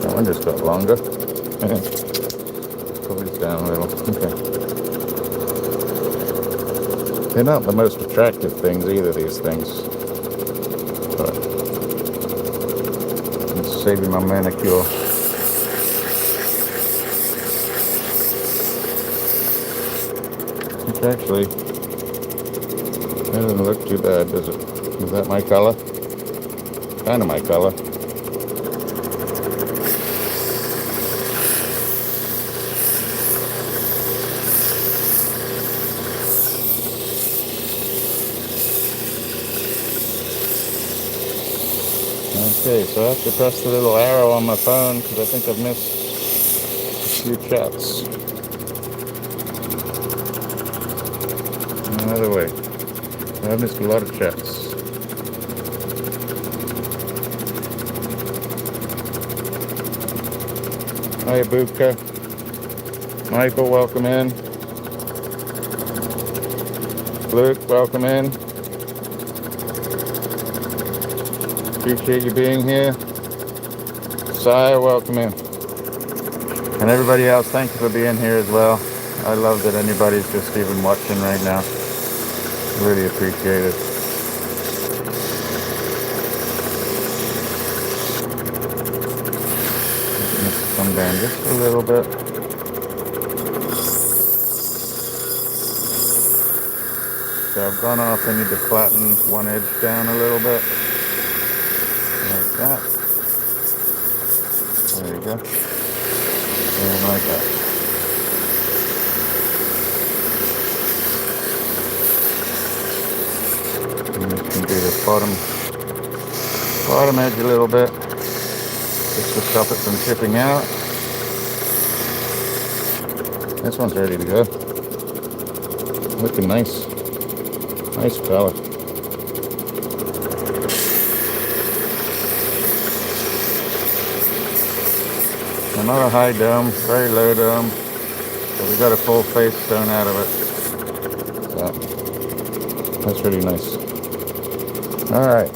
That one just got longer. Pull these down a little. Okay. They're not the most attractive things either, these things. But it's saving my manicure. Which actually doesn't look too bad, does it? Is that my color? Kind of my color. Okay, so I have to press the little arrow on my phone because I think I've missed a few chats. Another way. I missed a lot of chats. Hi, Buka. Michael, welcome in. Luke, welcome in. Appreciate you being here. Sire, welcome in. And everybody else, thank you for being here as well. I love that anybody's just even watching right now. Really appreciate it. Come down just a little bit. So I've gone off. I need to flatten one edge down a little bit. Like that. There you go. And like that. And you can do this bottom edge a little bit, just to stop it from chipping out. This one's ready to go. Looking nice. Nice color. Not a high dome, very low dome, but we got a full face stone out of it. So that's really nice. All right,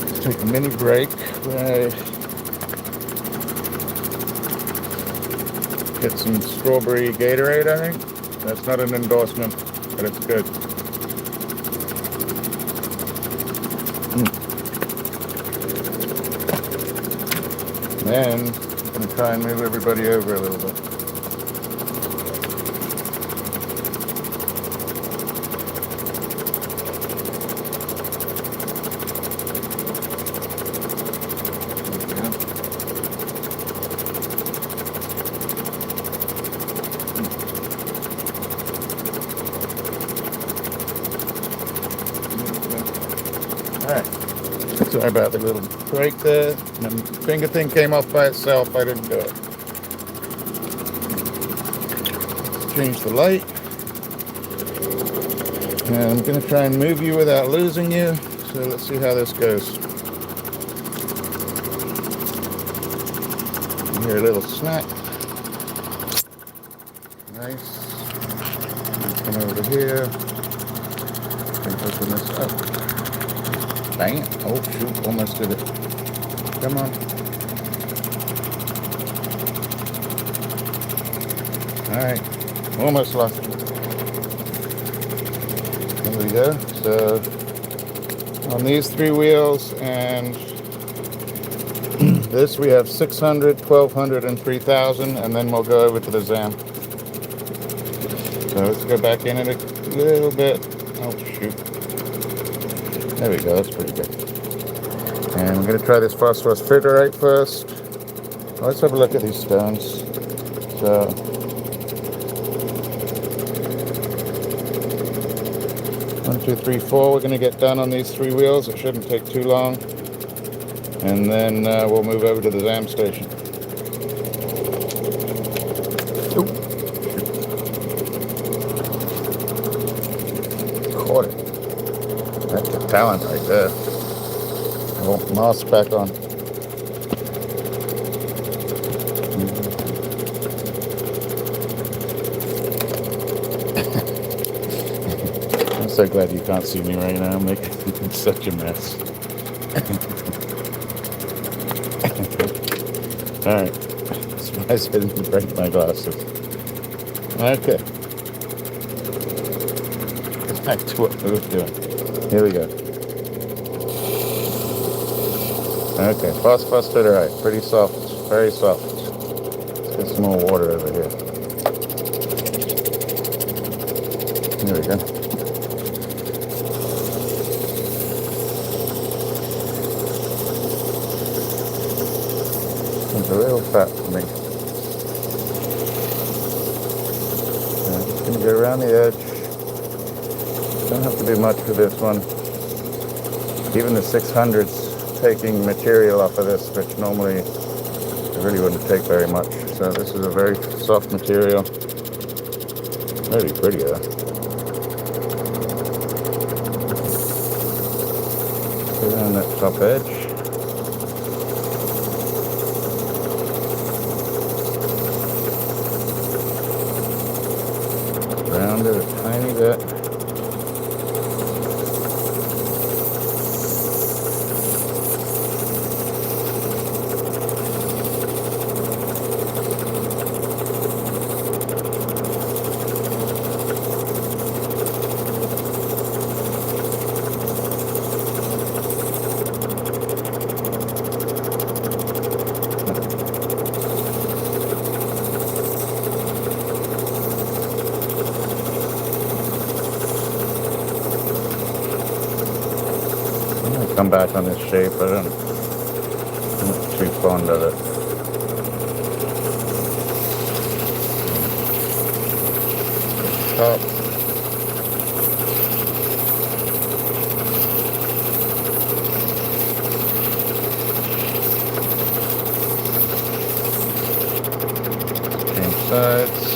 let's take a mini break. Get some strawberry Gatorade, I think. That's not an endorsement, but it's good. Then I'm going to try and move everybody over a little bit. Alright, sorry about the little break there. My finger thing came off by itself, I didn't do it. Let's change the light. And I'm going to try and move you without losing you. So let's see how this goes. You hear a little snap. Nice. Come over to here. And open this up. Dang it. Oh shoot, almost did it. Come on. Alright. Almost lost it. There we go. So on these three wheels and this we have 600, 1200, and 3000, and then we'll go over to the ZAM. So let's go back in it a little bit. Oh shoot. There we go, that's pretty good. And I'm going to try this Phosphosiderite first. Let's have a look at these stones. So, 1, 2, 3, 4. We're going to get done on these three wheels. It shouldn't take too long. And then we'll move over to the ZAM station. Caught it. That's the talent right there. I won't mask back on. I'm so glad you can't see me right now. I'm making such a mess. Alright. Surprised I didn't break my glasses. Okay. Back to what we were doing. Here we go. Okay, Phosphosiderite, pretty soft, very soft. Let's get some more water over here. There we go. It's a little fat for me. I'm just going to go around the edge. Don't have to do much for this one. Even the 600s taking material off of this, which normally it really wouldn't take very much. So this is a very soft material. Very pretty though. Around that top edge. Round it a tiny bit. Come back on this shape. I'm not too fond of it. Top. Change sides.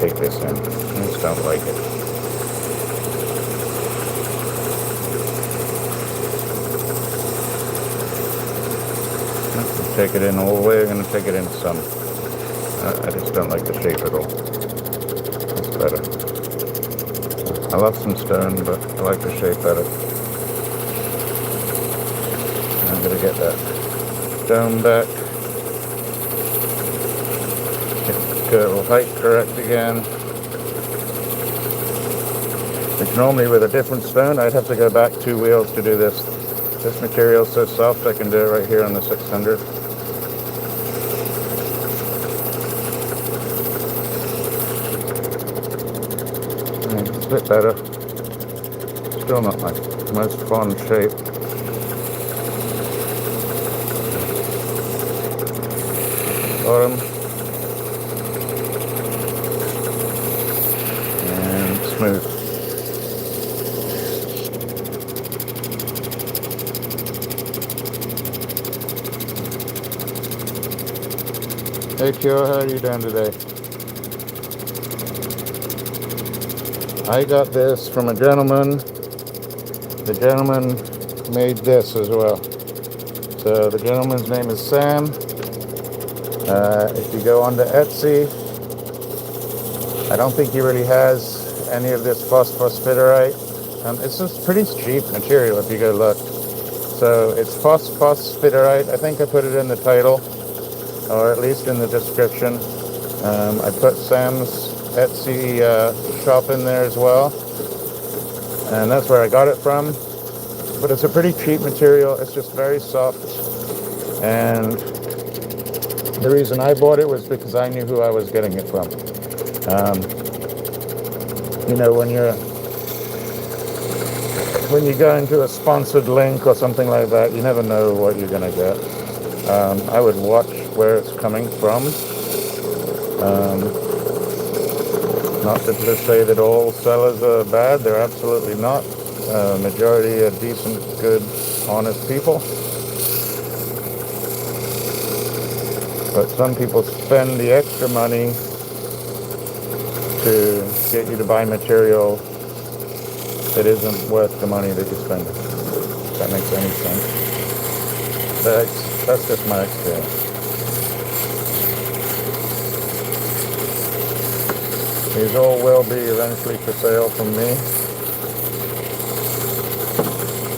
Take this in. I just don't like it. Take it in all the way. I'm going to take it in some. I just don't like the shape at all. It's better. I love some stone, but I like the shape better. I'm going to get that stone back. Girdle height correct again. Which normally with a different stone I'd have to go back 2 wheels to do this. This material is so soft I can do it right here on the 600. And it's a bit better. Still not my most fun shape. Bottom. Smooth. Hey Kyo, how are you doing today? I got this from a gentleman. The gentleman made this as well. So the gentleman's name is Sam. If you go onto Etsy, I don't think he really has any of this phosphosiderite. It's just pretty cheap material if you go look. So it's phosphosiderite. I think I put it in the title, or at least in the description. I put Sam's Etsy shop in there as well, and that's where I got it from. But it's a pretty cheap material. It's just very soft, and the reason I bought it was because I knew who I was getting it from. You know, when you go into a sponsored link or something like that, you never know what you're going to get. I would watch where it's coming from. Not to say that all sellers are bad. They're absolutely not. Majority are decent, good, honest people. But some people spend the extra money to get you to buy material that isn't worth the money that you're spending. If that makes any sense. That's just my experience. These all will be eventually for sale from me.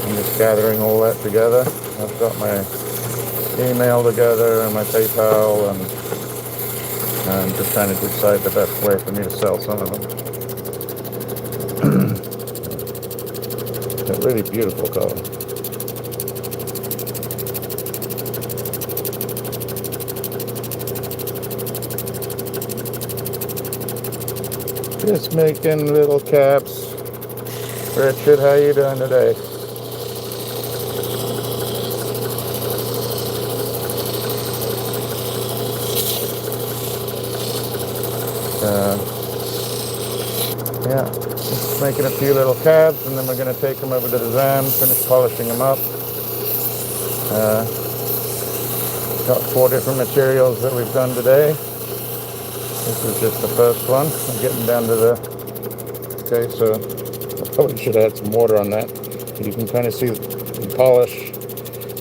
I'm just gathering all that together. I've got my email together and my PayPal, and I'm just trying to decide the best way for me to sell some of them. It's a really beautiful color. Just making little caps. Richard, how you doing today? making a few little cabs, and then we're going to take them over to the ZAM, finish polishing them up. Got 4 different materials that we've done today. This is just the first one. I'm getting down to the... Okay, so I probably should add some water on that. You can kind of see the polish.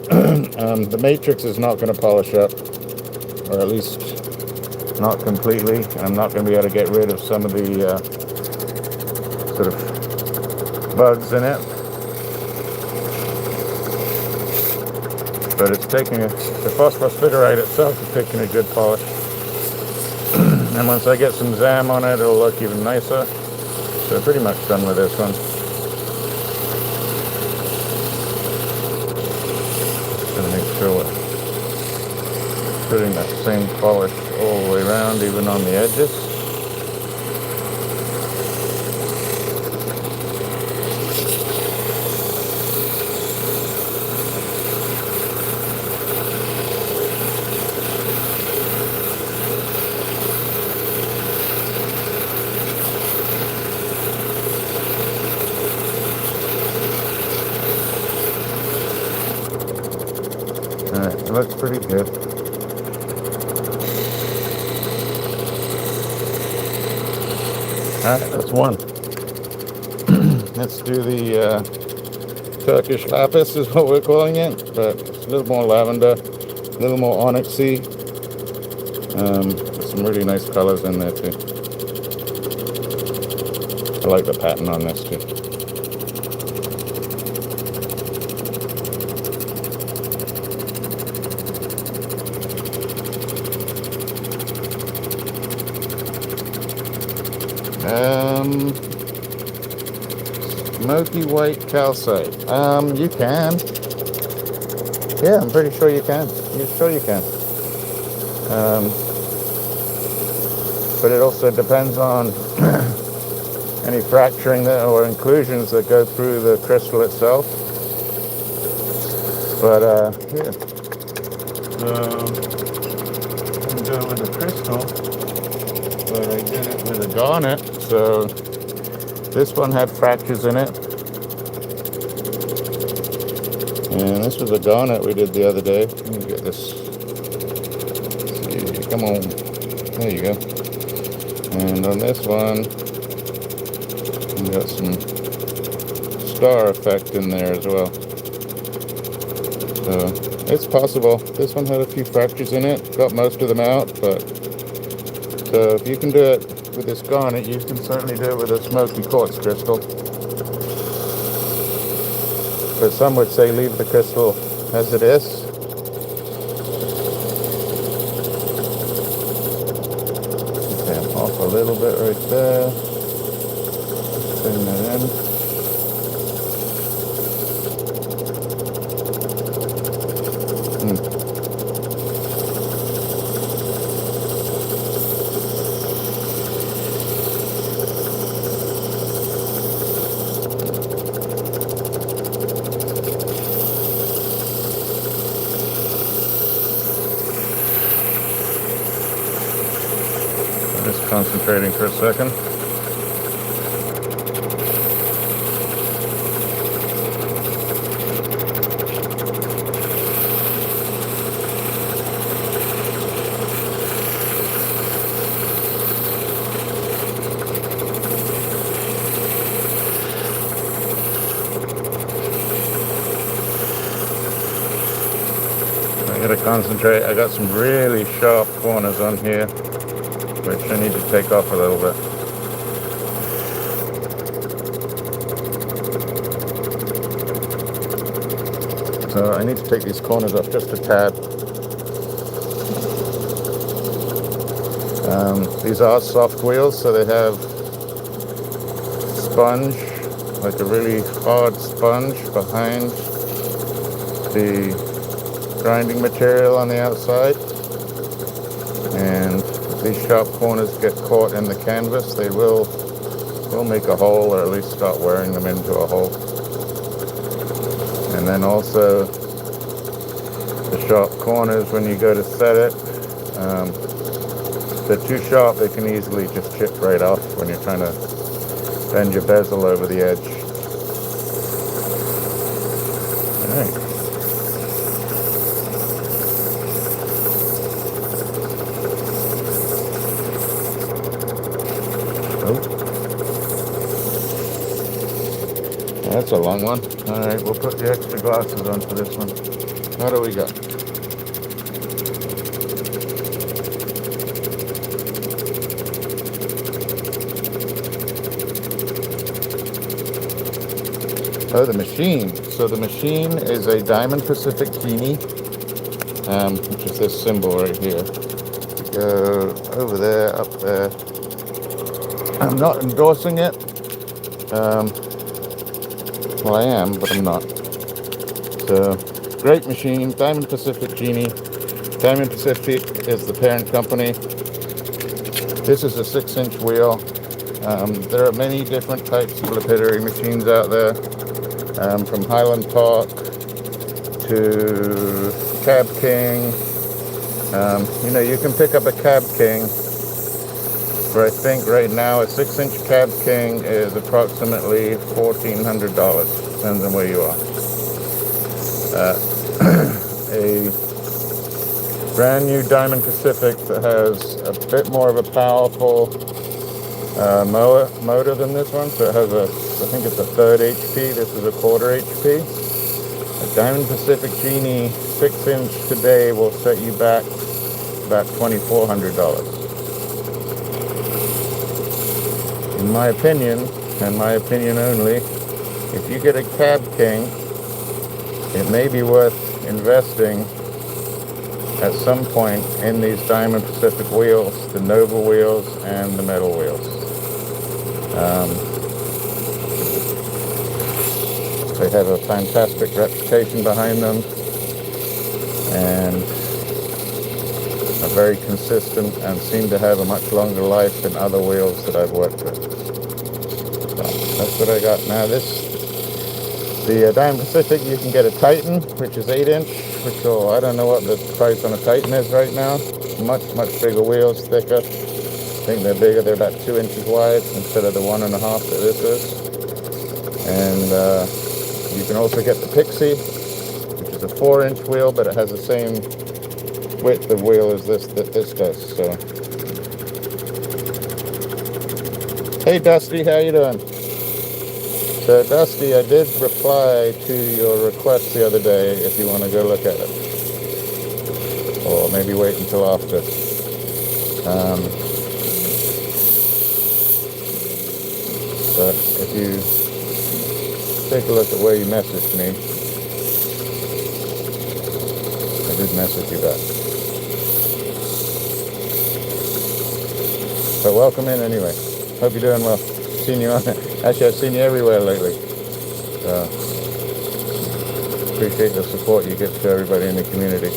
The matrix is not going to polish up, or at least not completely, and I'm not going to be able to get rid of some of the sort of bugs in it. But it's taking the Phosphosiderite itself is taking a good polish. And once I get some ZAM on it, it'll look even nicer. So pretty much done with this one. Just gonna make sure we're putting that same polish all the way around, even on the edges. Alright, it looks pretty good. Alright, that's one. Let's do the Turkish lapis is what we're calling it, but it's a little more lavender, a little more onyxy. Some really nice colors in there too. I like the pattern on this too. Smoky white calcite. You can. Yeah, I'm pretty sure you can. You're sure you can. But it also depends on any fracturing that, or inclusions that go through the crystal itself. But yeah. So I'm going to go with the crystal. But I did it with a garnet, so this one had fractures in it. And this was a garnet we did the other day. Let me get this. See, come on. There you go. And on this one, we got some star effect in there as well. So it's possible. This one had a few fractures in it. Got most of them out, but so if you can do it with this garnet, you can certainly do it with a smoky quartz crystal. But some would say leave the crystal as it is. Okay, I'm off a little bit right there. Bring that in. Just concentrating for a second. I gotta concentrate. I got some really sharp corners on here, which I need to take off a little bit. So I need to take these corners off just a tad. These are soft wheels, so they have sponge, like a really hard sponge behind the grinding material on the outside. And these sharp corners get caught in the canvas, they will make a hole, or at least start wearing them into a hole. And then also the sharp corners, when you go to set it, if they're too sharp, they can easily just chip right off when you're trying to bend your bezel over the edge. Alright. Oh. That's a long one. Alright, we'll put the extra glasses on for this one. What do we got? Oh, the machine. So the machine is a Diamond Pacific Genie, which is this symbol right here. Go over there, up there. I'm not endorsing it. Well, I am, but I'm not. So, great machine, Diamond Pacific Genie. Diamond Pacific is the parent company. This is a 6-inch wheel. There are many different types of lapidary machines out there, from Highland Park to Cab King. You can pick up a Cab King for, I think right now, a 6-inch Cab King is approximately $1,400, depends on where you are. A brand new Diamond Pacific that has a bit more of a powerful motor than this one, so it has I think it's a 3rd HP, this is a 1/4 HP. A Diamond Pacific Genie 6-inch today will set you back about $2,400. In my opinion, and my opinion only, if you get a Cab King, it may be worth investing at some point in these Diamond Pacific wheels, the Nova wheels and the metal wheels. They have a fantastic reputation behind them and are very consistent and seem to have a much longer life than other wheels that I've worked with. So that's what I got. Now the Diamond Pacific, you can get a Titan, which is 8-inch, I don't know what the price on a Titan is right now. Much bigger wheels, thicker. I think they're bigger, they're about 2 inches wide instead of the 1.5 that this is. And you can also get the Pixie, which is a 4-inch wheel, but it has the same width of wheel as this does. So, hey Dusty, how you doing? So Dusty, I did reply to your request the other day if you want to go look at it. Or maybe wait until after. But if you take a look at where you messaged me, I did message you back. But welcome in anyway. Hope you're doing well. Seen you on Actually, I've seen you everywhere lately. So, appreciate the support you give to everybody in the community.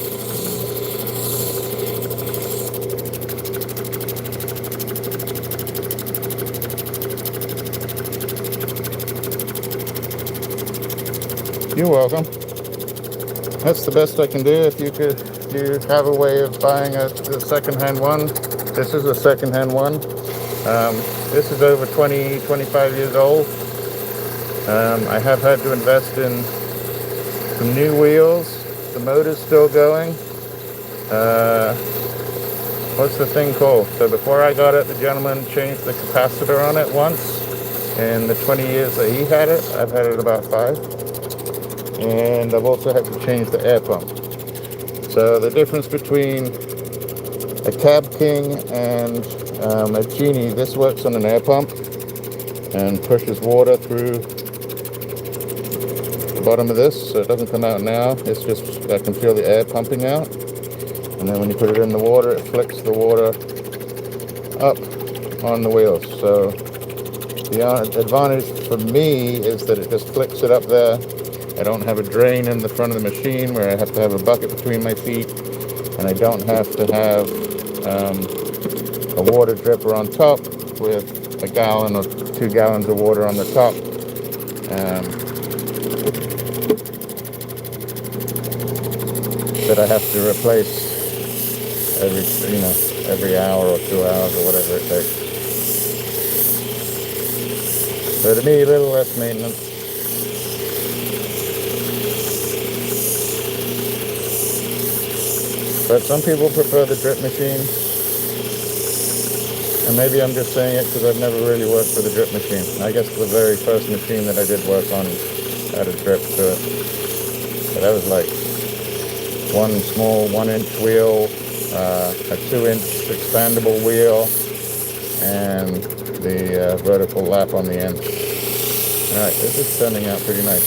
You're welcome. That's the best I can do. If you have a way of buying a second-hand one, this is a second-hand one. This is over 25 years old. I have had to invest in some new wheels. The motor's still going. What's the thing called? So before I got it, the gentleman changed the capacitor on it once. In the 20 years that he had it, I've had it about 5. And I've also had to change the air pump. So the difference between a Cab King and a Genie, this works on an air pump and pushes water through the bottom of this, so it doesn't come out now. It's just, I can feel the air pumping out. And then when you put it in the water, it flicks the water up on the wheels. So the advantage for me is that it just flicks it up there. I don't have a drain in the front of the machine where I have to have a bucket between my feet, and I don't have to have a water dripper on top with a gallon or 2 gallons of water on the top. That I have to replace every hour or 2 hours or whatever it takes. So to me, a little less maintenance. But some people prefer the drip machine. And maybe I'm just saying it because I've never really worked with a drip machine. I guess the very first machine that I did work on had a drip to it. But that was like one small 1-inch wheel, a 2-inch expandable wheel, and the vertical lap on the end. Alright, this is turning out pretty nice.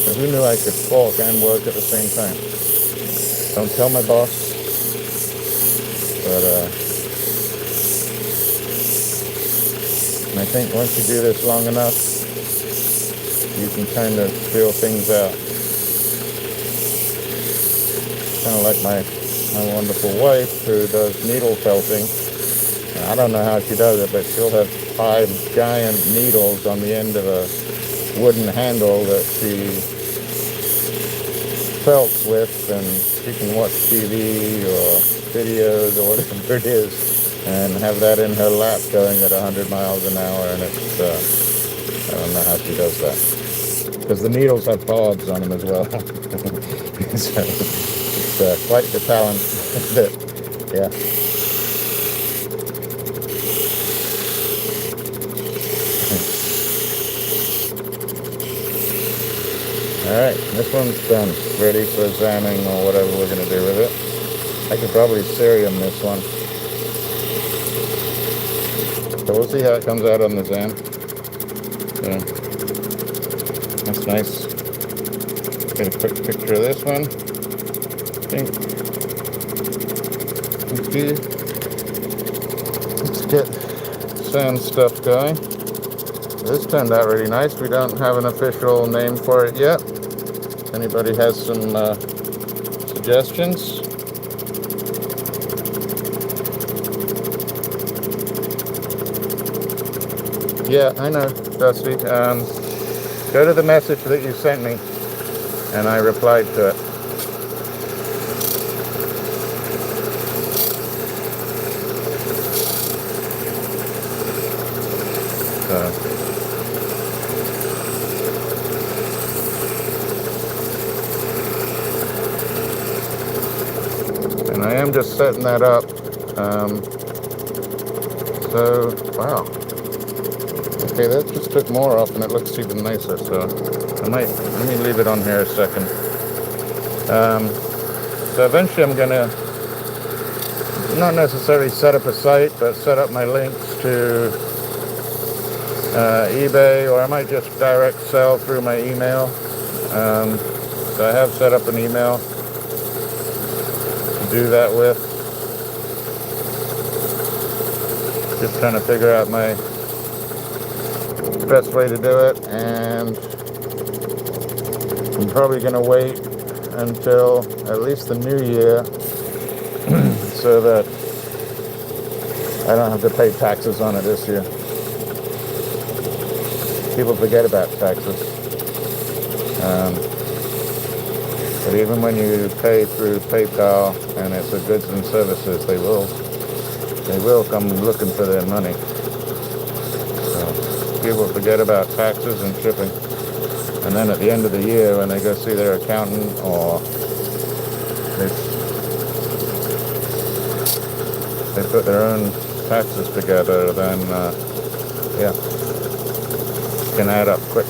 So who knew I could talk and work at the same time? Don't tell my boss. But I think once you do this long enough, you can kind of feel things out. Kind of like my wonderful wife who does needle felting. I don't know how she does it, but she'll have 5 giant needles on the end of a wooden handle that she felts with, and she can watch TV or videos or whatever it is and have that in her lap going at 100 miles an hour, and it's I don't know how she does that because the needles have barbs on them as well. So it's quite the talent. Yeah. Alright, this one's done, ready for zamming or whatever we're going to do with it. I could probably cerium this one. So we'll see how it comes out on the zam. So, that's nice. Get a quick picture of this one. I think. Okay. Let's get sand stuff going. This turned out really nice. We don't have an official name for it yet. If anybody has some suggestions. Yeah, I know, Dusty. Go to the message that you sent me, and I replied to it. And I am just setting that up. So, wow. Okay, that just took more off and it looks even nicer, so let me leave it on here a second. So eventually I'm gonna not necessarily set up a site, but set up my links to eBay, or I might just direct sell through my email. So I have set up an email to do that with. Just trying to figure out my best way to do it, and I'm probably going to wait until at least the new year so that I don't have to pay taxes on it this year. People forget about taxes, but even when you pay through PayPal and it's a goods and services, they will come looking for their money. People forget about taxes and shipping, and then at the end of the year when they go see their accountant or they put their own taxes together, then yeah, it can add up quick.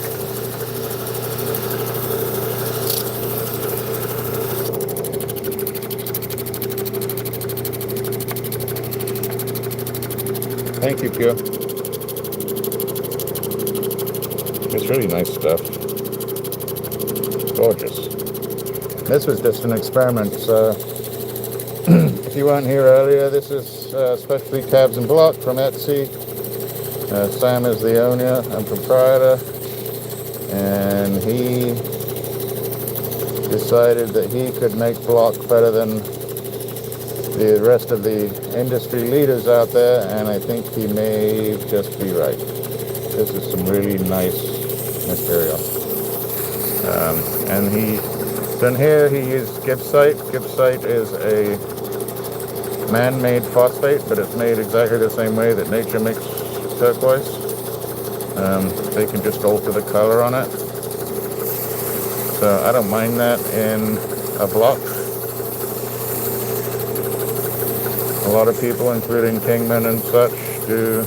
Thank you, Pure. It's really nice stuff. Gorgeous. This was just an experiment. So if you weren't here earlier, this is Specialtycabandblock from Etsy. Sam is the owner and proprietor, and he decided that he could make block better than the rest of the industry leaders out there, and I think he may just be right. This is some really nice material. And then here he used gibbsite. Gibbsite is a man-made phosphate, but it's made exactly the same way that nature makes turquoise. They can just alter the color on it. So I don't mind that in a block. A lot of people, including Kingman and such, do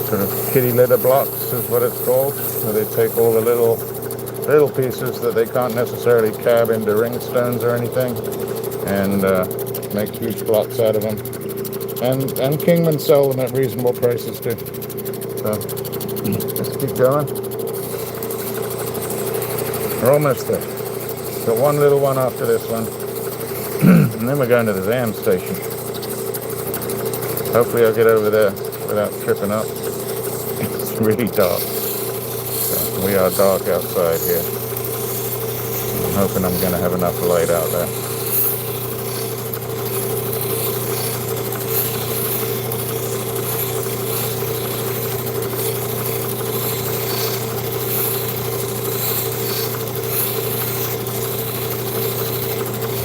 sort of kitty litter blocks is what it's called. So they take all the little pieces that they can't necessarily cab into ring stones or anything, and make huge blocks out of them. And Kingman sell them at reasonable prices too. So let's keep going. We're almost there. Got one little one after this one. And then we're going to the Zam station. Hopefully I'll get over there without tripping up. It's really dark. So we are dark outside here. I'm hoping I'm going to have enough light out there.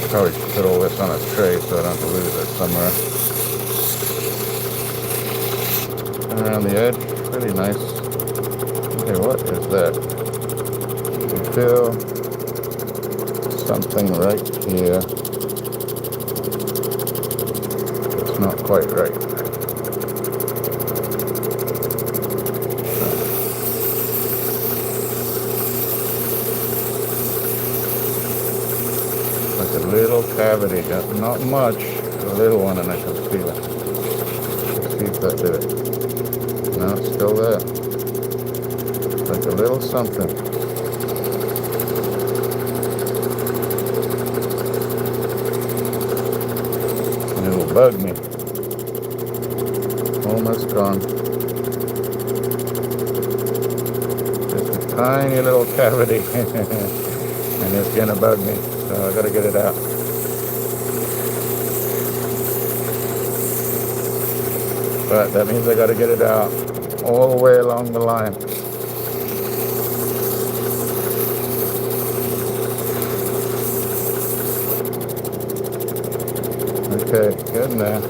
Probably should put all this on a tray so I don't have to lose it somewhere. Around the edge, pretty nice. Okay, what is that? I feel something right here. It's not quite right. Like a little cavity, not much, a little one, and I can feel it. Let's see if that did it. No, it's still there. Like a little something. And it'll bug me. Almost gone. Just a tiny little cavity. And it's gonna bug me. So I gotta get it out. But that means I gotta get it out all the way along the line. Okay, getting there.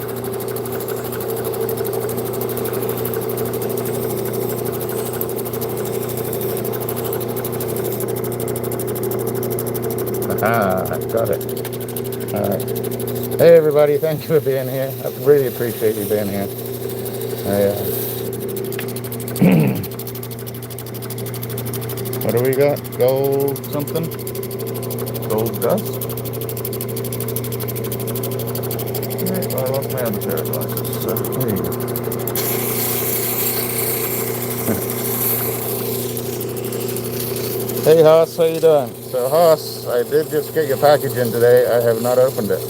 Aha, got it. Alright. Hey everybody, thank you for being here. I really appreciate you being here. What do we got? Gold something? Gold dust? Alright, well, I lost my other pair of glasses, so there you go. Hey Haas, how you doing? So Haas, I did just get your package in today. I have not opened it.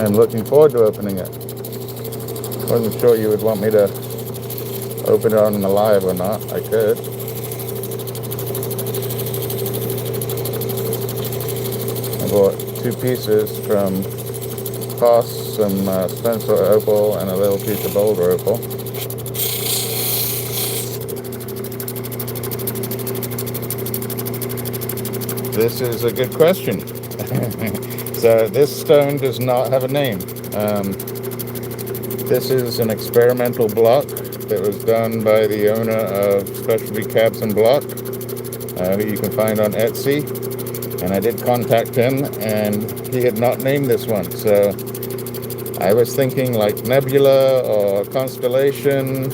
I'm looking forward to opening it. Wasn't sure you would want me to open it on the live or not. I could. I bought 2 pieces from Phos, some Spencer opal, and a little piece of Boulder opal. This is a good question. So this stone does not have a name. This is an experimental block that was done by the owner of Specialtycabandblock, who you can find on Etsy. And I did contact him, and he had not named this one. So I was thinking like Nebula or Constellation.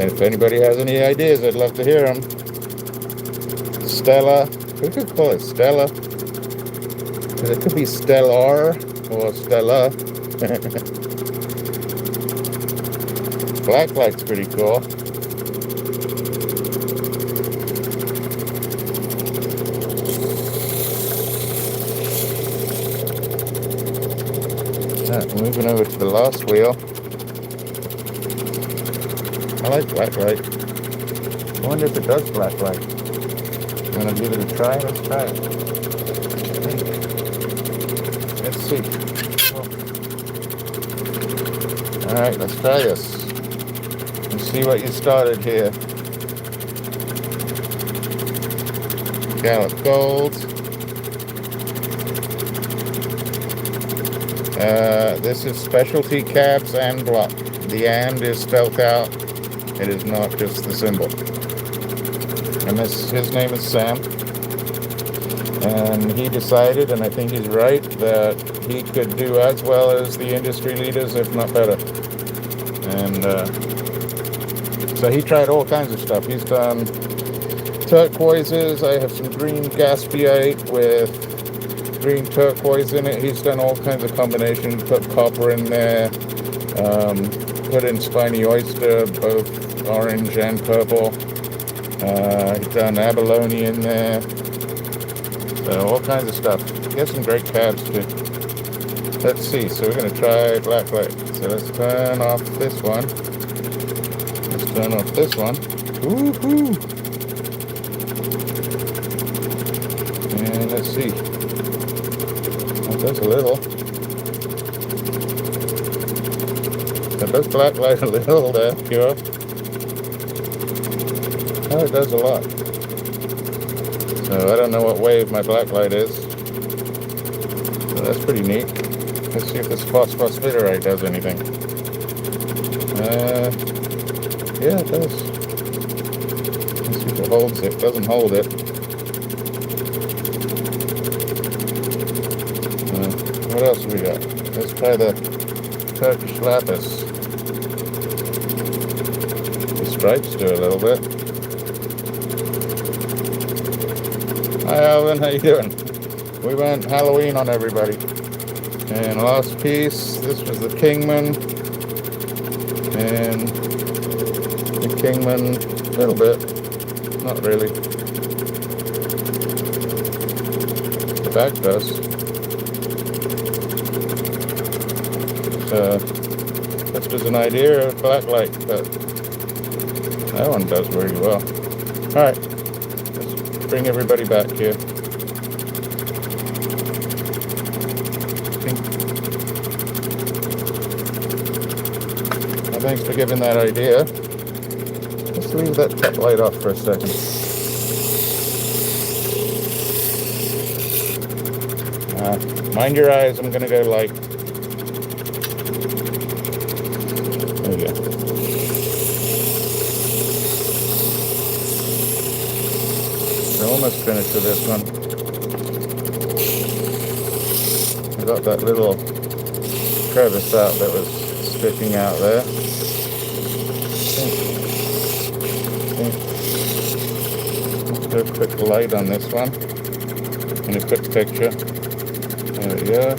If anybody has any ideas, I'd love to hear them. Stella. We could call it Stella. It could be Stellar or Stella. Blacklight's pretty cool. Moving over to the last wheel. I like blacklight. I wonder if it does blacklight. I'm gonna give it a try. Let's try it. Let's see. Alright, let's try this. Let's see what you started here. scallop gold. This is Specialty Cabs and Block. The and is spelled out. It is not just the symbol. And his name is Sam. And he decided, and I think he's right, that he could do as well as the industry leaders, if not better. And so he tried all kinds of stuff. He's done turquoises. I have some green gaspiite with green turquoise in it. He's done all kinds of combinations. Put copper in there. Put in spiny oyster, both orange and purple. He's done abalone in there. So all kinds of stuff. Get some great cabs too. Let's see. So we're going to try blacklight. So let's turn off this one. Let's turn off this one. Woohoo! And let's see. That does a little. That does blacklight a little there, pure. Oh, it does a lot. So I don't know what wave my blacklight is. So that's pretty neat. Let's see if this Phosphosiderite does anything. Yeah, it does. Let's see if it holds it. Doesn't hold it. What else have we got? Let's try the Turkish lapis. The stripes do a little bit. Hi Alvin, how you doing? We went Halloween on everybody. And last piece, this was the Kingman. And the Kingman, a little bit, not really. The back does. This was an idea of blacklight, but that one does very well. Alright, let's bring everybody back here. Well, thanks for giving that idea. Let's leave that top light off for a second. Mind your eyes, I'm going to go light. There we go. We're almost finished with this one. I got that little crevice out that was sticking out there. Let's do a quick light on this one. And a quick picture. There we go.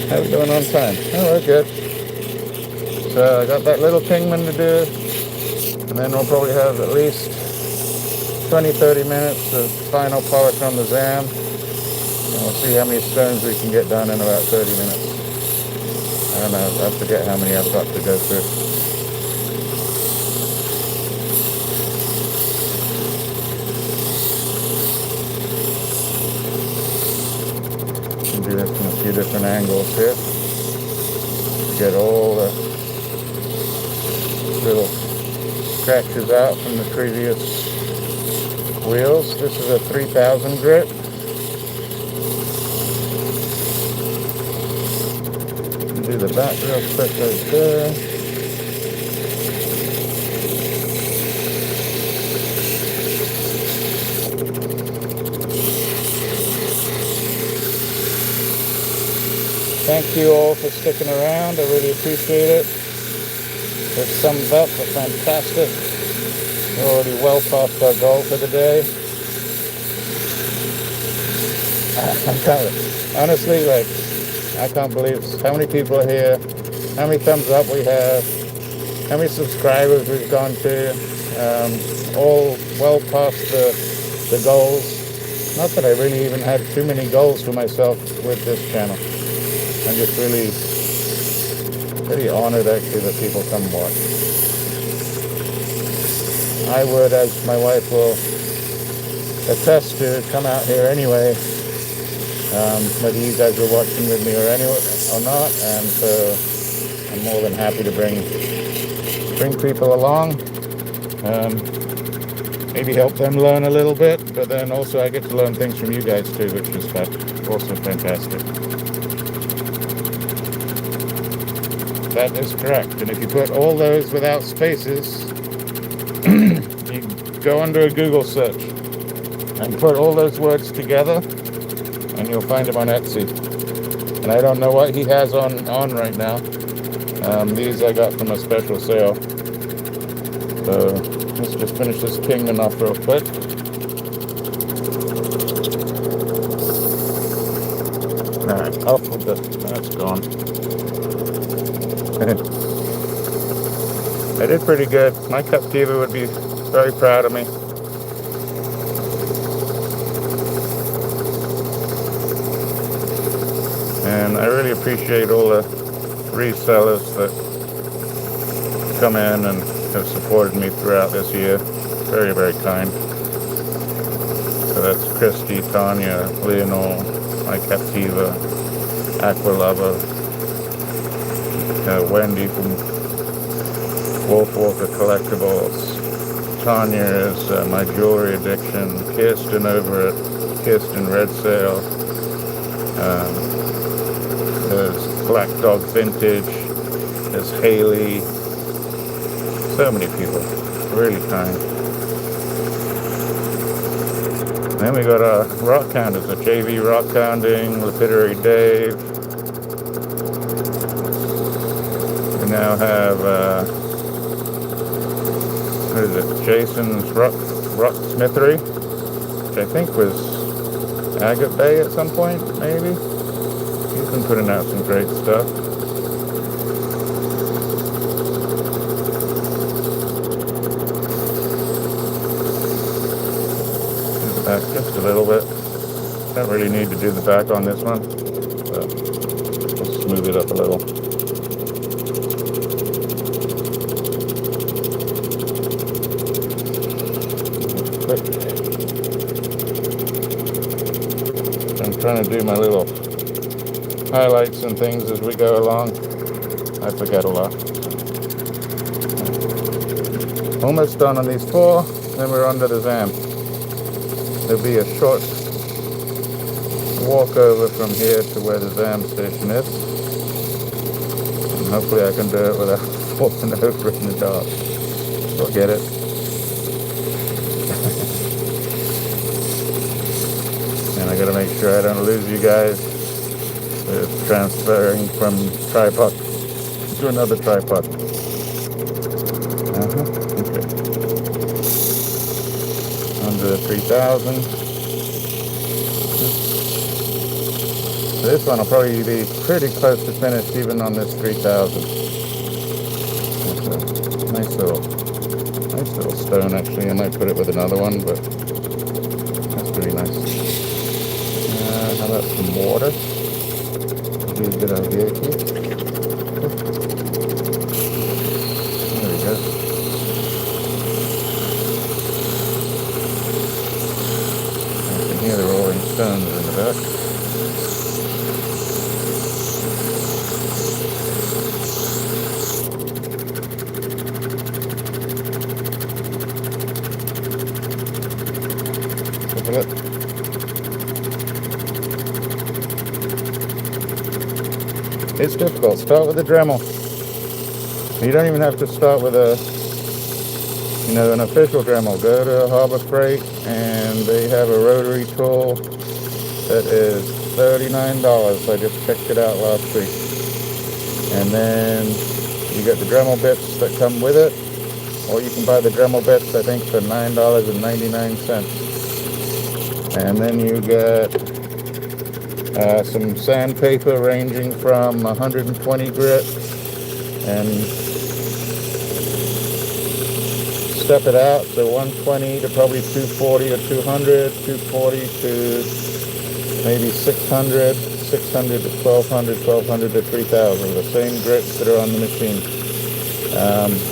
How are we doing on time? Oh, we're good. So I got that little Kingman to do, and then we'll probably have at least 20-30 minutes of final polish on the ZAM, and we'll see how many stones we can get done in about 30 minutes. I don't know, I forget how many I've got to go through. Do this from a few different angles here to get all the little scratches out from the previous wheels. This is a 3000 grit. Do the back real quick right there. Thank you all for sticking around. I really appreciate it. The thumbs up are fantastic. We're already well past our goal for the day. Honestly, like, I can't believe how many people are here, how many thumbs up we have, how many subscribers we've gone to, all well past the goals. Not that I really even had too many goals for myself with this channel. I'm just really honored actually that people come and watch. I would, as my wife will attest to, come out here anyway, whether you guys were watching with me or not, and so I'm more than happy to bring people along. Maybe help them learn a little bit, but then also I get to learn things from you guys too, which is also fantastic. That is correct. And if you put all those without spaces, you go under a Google search and put all those words together, and you'll find them on Etsy. And I don't know what he has on right now. These I got from a special sale. So let's just finish this Kingman off real quick. Alright, off with that's gone. I did pretty good. My captiva would be very proud of me. And I really appreciate all the resellers that come in and have supported me throughout this year. Very, very kind. So that's Christy, Tanya, Leonore, my captiva, Aqua Lover, Wendy from Wolf Walker Collectibles. Tanya is my jewelry addiction. Kirsten over at Kirsten Red Sale. There's Black Dog Vintage. There's Haley. So many people. Really kind. Then we got our rock counters. The JV Rock Counting, Lapidary Dave. We now have what is it? Jason's Rock Smithery, which I think was Agate at some point, maybe. He's been putting out some great stuff. Back just a little bit. Don't really need to do the back on this one, but just smooth it up a little. I'm trying to do my little highlights and things as we go along. I forget a lot. Almost done on these 4, then we're under the ZAM. There'll be a short walk over from here to where the ZAM station is. And hopefully I can do it without falling over in the dark. We'll get it. And I gotta make sure I don't lose you guys with transferring from tripod to another tripod. Okay. Under 3,000. So this one will probably be pretty close to finished even on this 3,000. Nice little stone actually. I might put it with another one, but that's pretty nice. How about some water? Be a good idea here. There we go. I can hear the rolling stones in the back. Take a look. It's difficult. Start with a Dremel. You don't even have to start with an official Dremel. Go to Harbor Freight and they have a rotary tool that is $39. I just checked it out last week. And then you get the Dremel bits that come with it, or you can buy the Dremel bits, I think, for $9.99. And then you get some sandpaper ranging from 120 grit and step it out, so 120 to probably 240 or 200, 240 to maybe 600, 600 to 1200, 1200 to 3000, the same grits that are on the machine.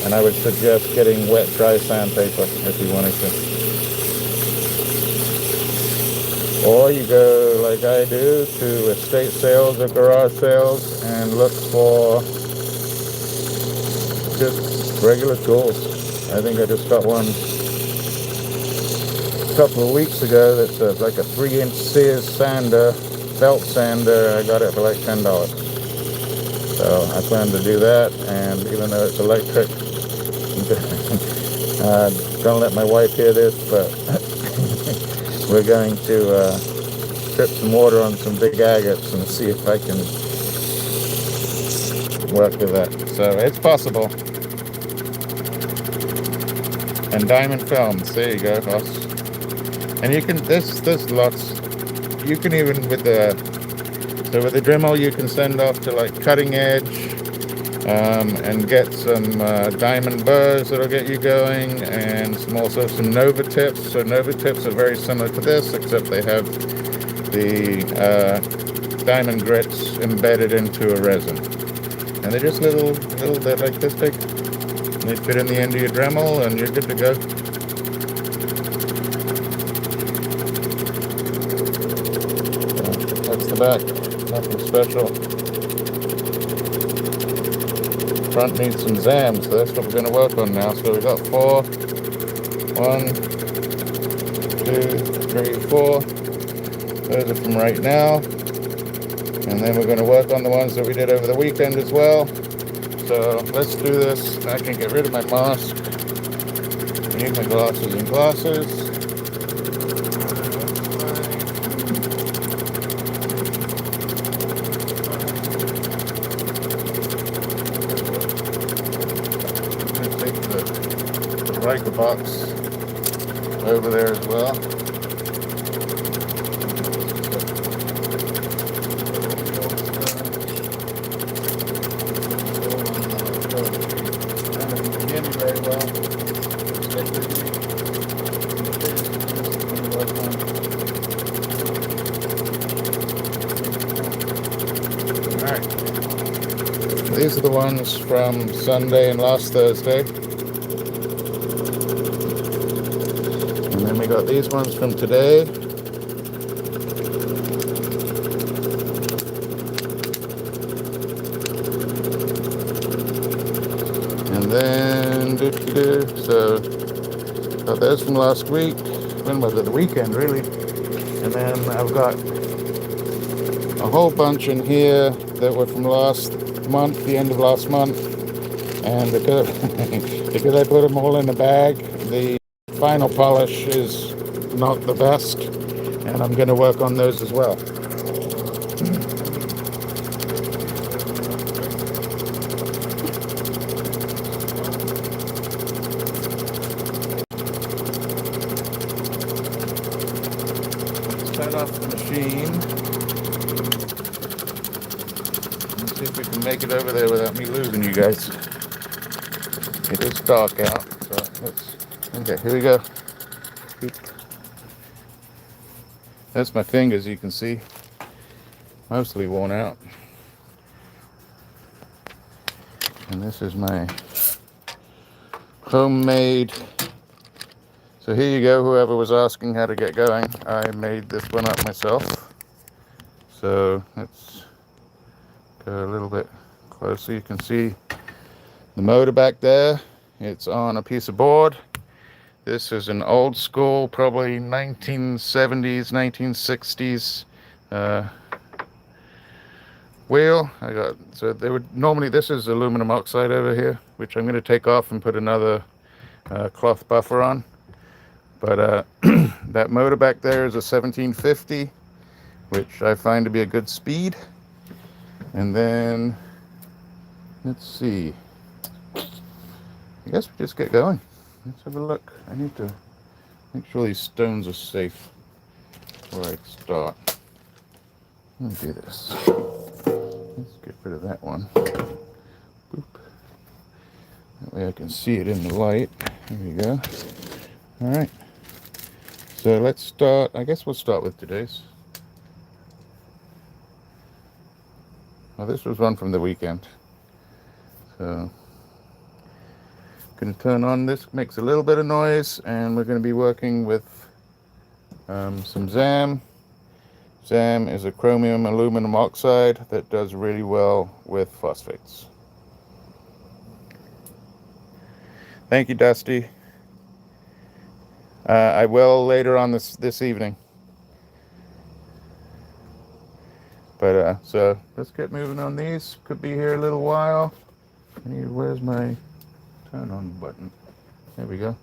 And I would suggest getting wet dry sandpaper if you wanted to. Or you go, like I do, to estate sales or garage sales and look for just regular tools. I think I just got one a couple of weeks ago that's like a 3-inch Sears sander, belt sander. I got it for like $10. So I plan to do that, and even though it's electric, gonna let my wife hear this, but we're going to drip some water on some big agates and see if I can work with that. So it's possible. And diamond films, there you go, boss. And you can, there's lots. You can even with the Dremel, you can send off to like cutting edge, and get some diamond burrs that'll get you going, and also some Nova tips. So Nova tips are very similar to this, except they have the diamond grits embedded into a resin, and they're just little, they're like this big. And they fit in the end of your Dremel, and you're good to go. That's the back, nothing special. Front needs some ZAM, so that's what we're going to work on now. So we've got 4. 1, 2, 3, 4. Those are from right now. And then we're going to work on the ones that we did over the weekend as well. So let's do this. I can get rid of my mask. I need my glasses and glasses. The box over there as well. Alright. These are the ones from Sunday and last Thursday. And then we got these ones from today. And then, so got those from last week. When was it? The weekend, really. And then I've got a whole bunch in here that were from last month, the end of last month. And because, because I put them all in a bag, the final polish is not the best, and I'm going to work on those as well. Start off the machine. Let's see if we can make it over there without me losing you guys. It is dark out, so let's. Okay, here we go. That's my fingers, you can see, mostly worn out. And this is my homemade. So here you go, whoever was asking how to get going, I made this one up myself. So let's go a little bit closer. You can see the motor back there. It's on a piece of board. This is an old school, probably 1970s, 1960s wheel. So they would normally, this is aluminum oxide over here, which I'm going to take off and put another cloth buffer on. But that motor back there is a 1750, which I find to be a good speed. And then, let's see. I guess we just get going. Let's have a look. I need to make sure these stones are safe before I start. Let me do this. Let's get rid of that one. Boop. That way I can see it in the light. There we go. Alright. So let's start. I guess we'll start with today's. Well, this was one from the weekend. So going to turn on this, makes a little bit of noise, and we're going to be working with some ZAM. ZAM is a chromium aluminum oxide that does really well with phosphates. Thank you, Dusty. I will later on this evening. But so let's get moving on these. Could be here a little while. Where's my turn on button? There we go.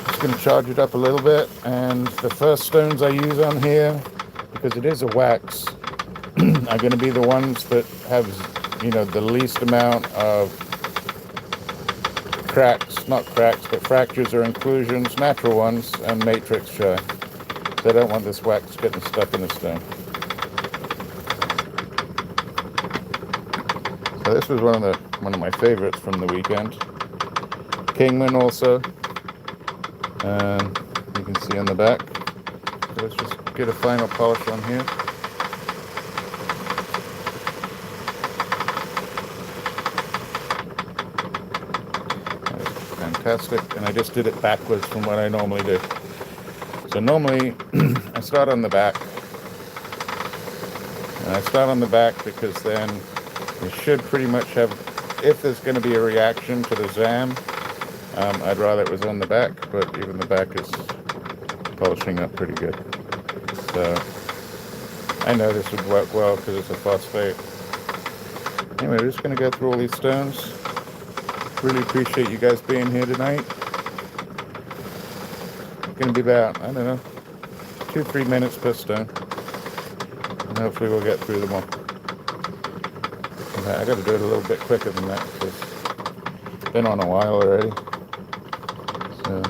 Just going to charge it up a little bit, and the first stones I use on here, because it is a wax, are going to be the ones that have, the least amount of cracks, not cracks, but fractures or inclusions, natural ones, and matrix showing. So I don't want this wax getting stuck in the stone. So this was one of my favorites from the weekend. Kingman also. You can see on the back. So let's just get a final polish on here. Fantastic, and I just did it backwards from what I normally do. So normally I start on the back, and I start on the back because then you should pretty much have, if there's going to be a reaction to the ZAM, I'd rather it was on the back, but even the back is polishing up pretty good. So I know this would work well because it's a phosphate. Anyway, we're just going to go through all these stones. Really appreciate you guys being here tonight. It's going to be about, 2-3 minutes per stone. And hopefully we'll get through them all. Okay, I got to do it a little bit quicker than that because it's been on a while already. So,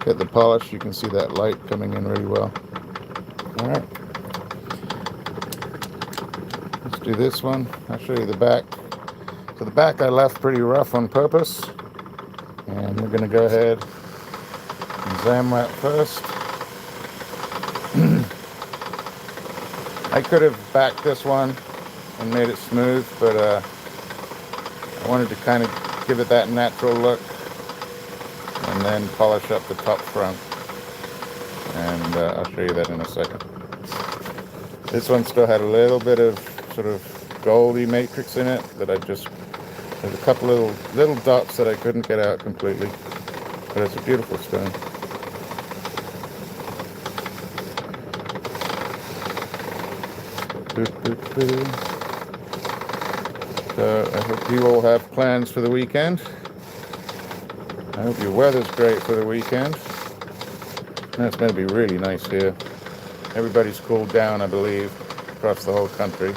get the polish. You can see that light coming in really well. All right. Let's do this one. I'll show you the back. So the back I left pretty rough on purpose, and we're going to go ahead and ZAM that first. I could have backed this one and made it smooth, but I wanted to kind of give it that natural look and then polish up the top front, and I'll show you that in a second. This one still had a little bit of sort of goldy matrix in it that there's a couple little dots that I couldn't get out completely, but it's a beautiful stone. So I hope you all have plans for the weekend. I hope your weather's great for the weekend. And it's going to be really nice here. Everybody's cooled down, I believe, across the whole country.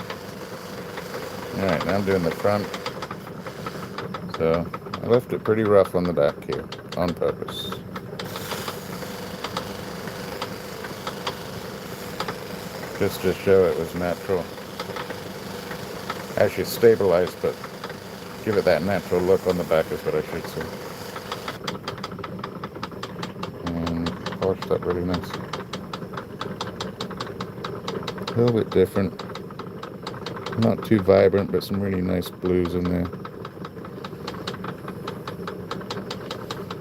Alright, now I'm doing the front. So I left it pretty rough on the back here, on purpose. Just to show it was natural. Actually stabilized, but give it that natural look on the back is what I should say. And polished up really nice. A little bit different. Not too vibrant, but some really nice blues in there.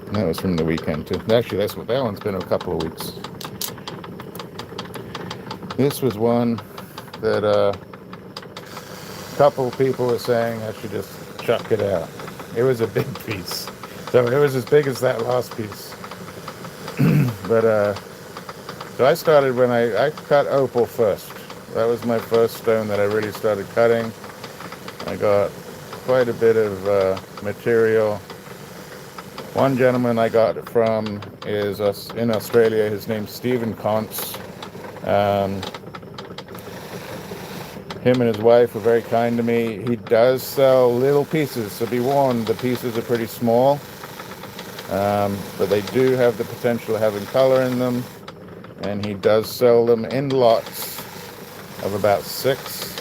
And that was from the weekend too. Actually, that one's been a couple of weeks. This was one that a couple of people were saying I should just chuck it out. It was a big piece. So it was as big as that last piece. But so I started when I cut opal first. That was my first stone that I really started cutting. I got quite a bit of material. One gentleman I got it from is in Australia. His name's Stephen Conce. Him and his wife were very kind to me. He does sell little pieces, so be warned, the pieces are pretty small. But they do have the potential of having color in them. And he does sell them in lots of about 6,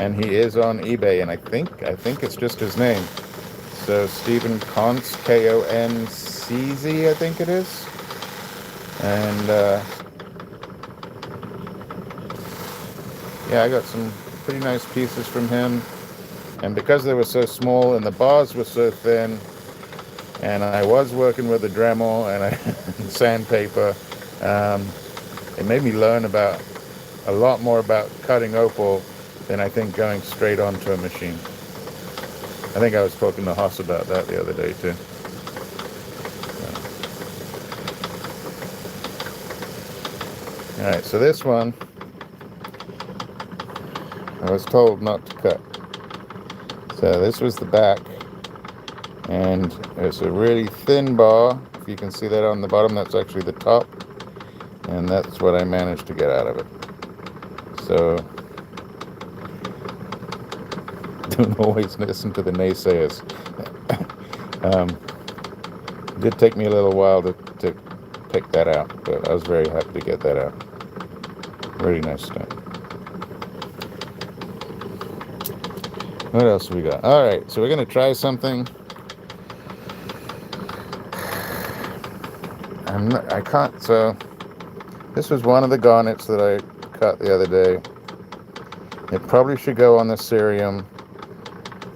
and he is on eBay, and I think it's just his name. So Stephen Conce, Koncz, I think it is. And yeah, I got some pretty nice pieces from him, and because they were so small and the bars were so thin, and I was working with a Dremel and sandpaper, it made me learn about a lot more about cutting opal than I think going straight onto a machine. I think I was talking to Haas about that the other day too. Alright, so this one, I was told not to cut. So this was the back, and it's a really thin bar. If you can see that on the bottom, that's actually the top, and that's what I managed to get out of it. So don't always listen to the naysayers. It did take me a little while to pick that out, but I was very happy to get that out. Really nice stone. What else have we got? Alright, so we're going to try something. I can't, so this was one of the garnets that I cut the other day. It probably should go on the cerium,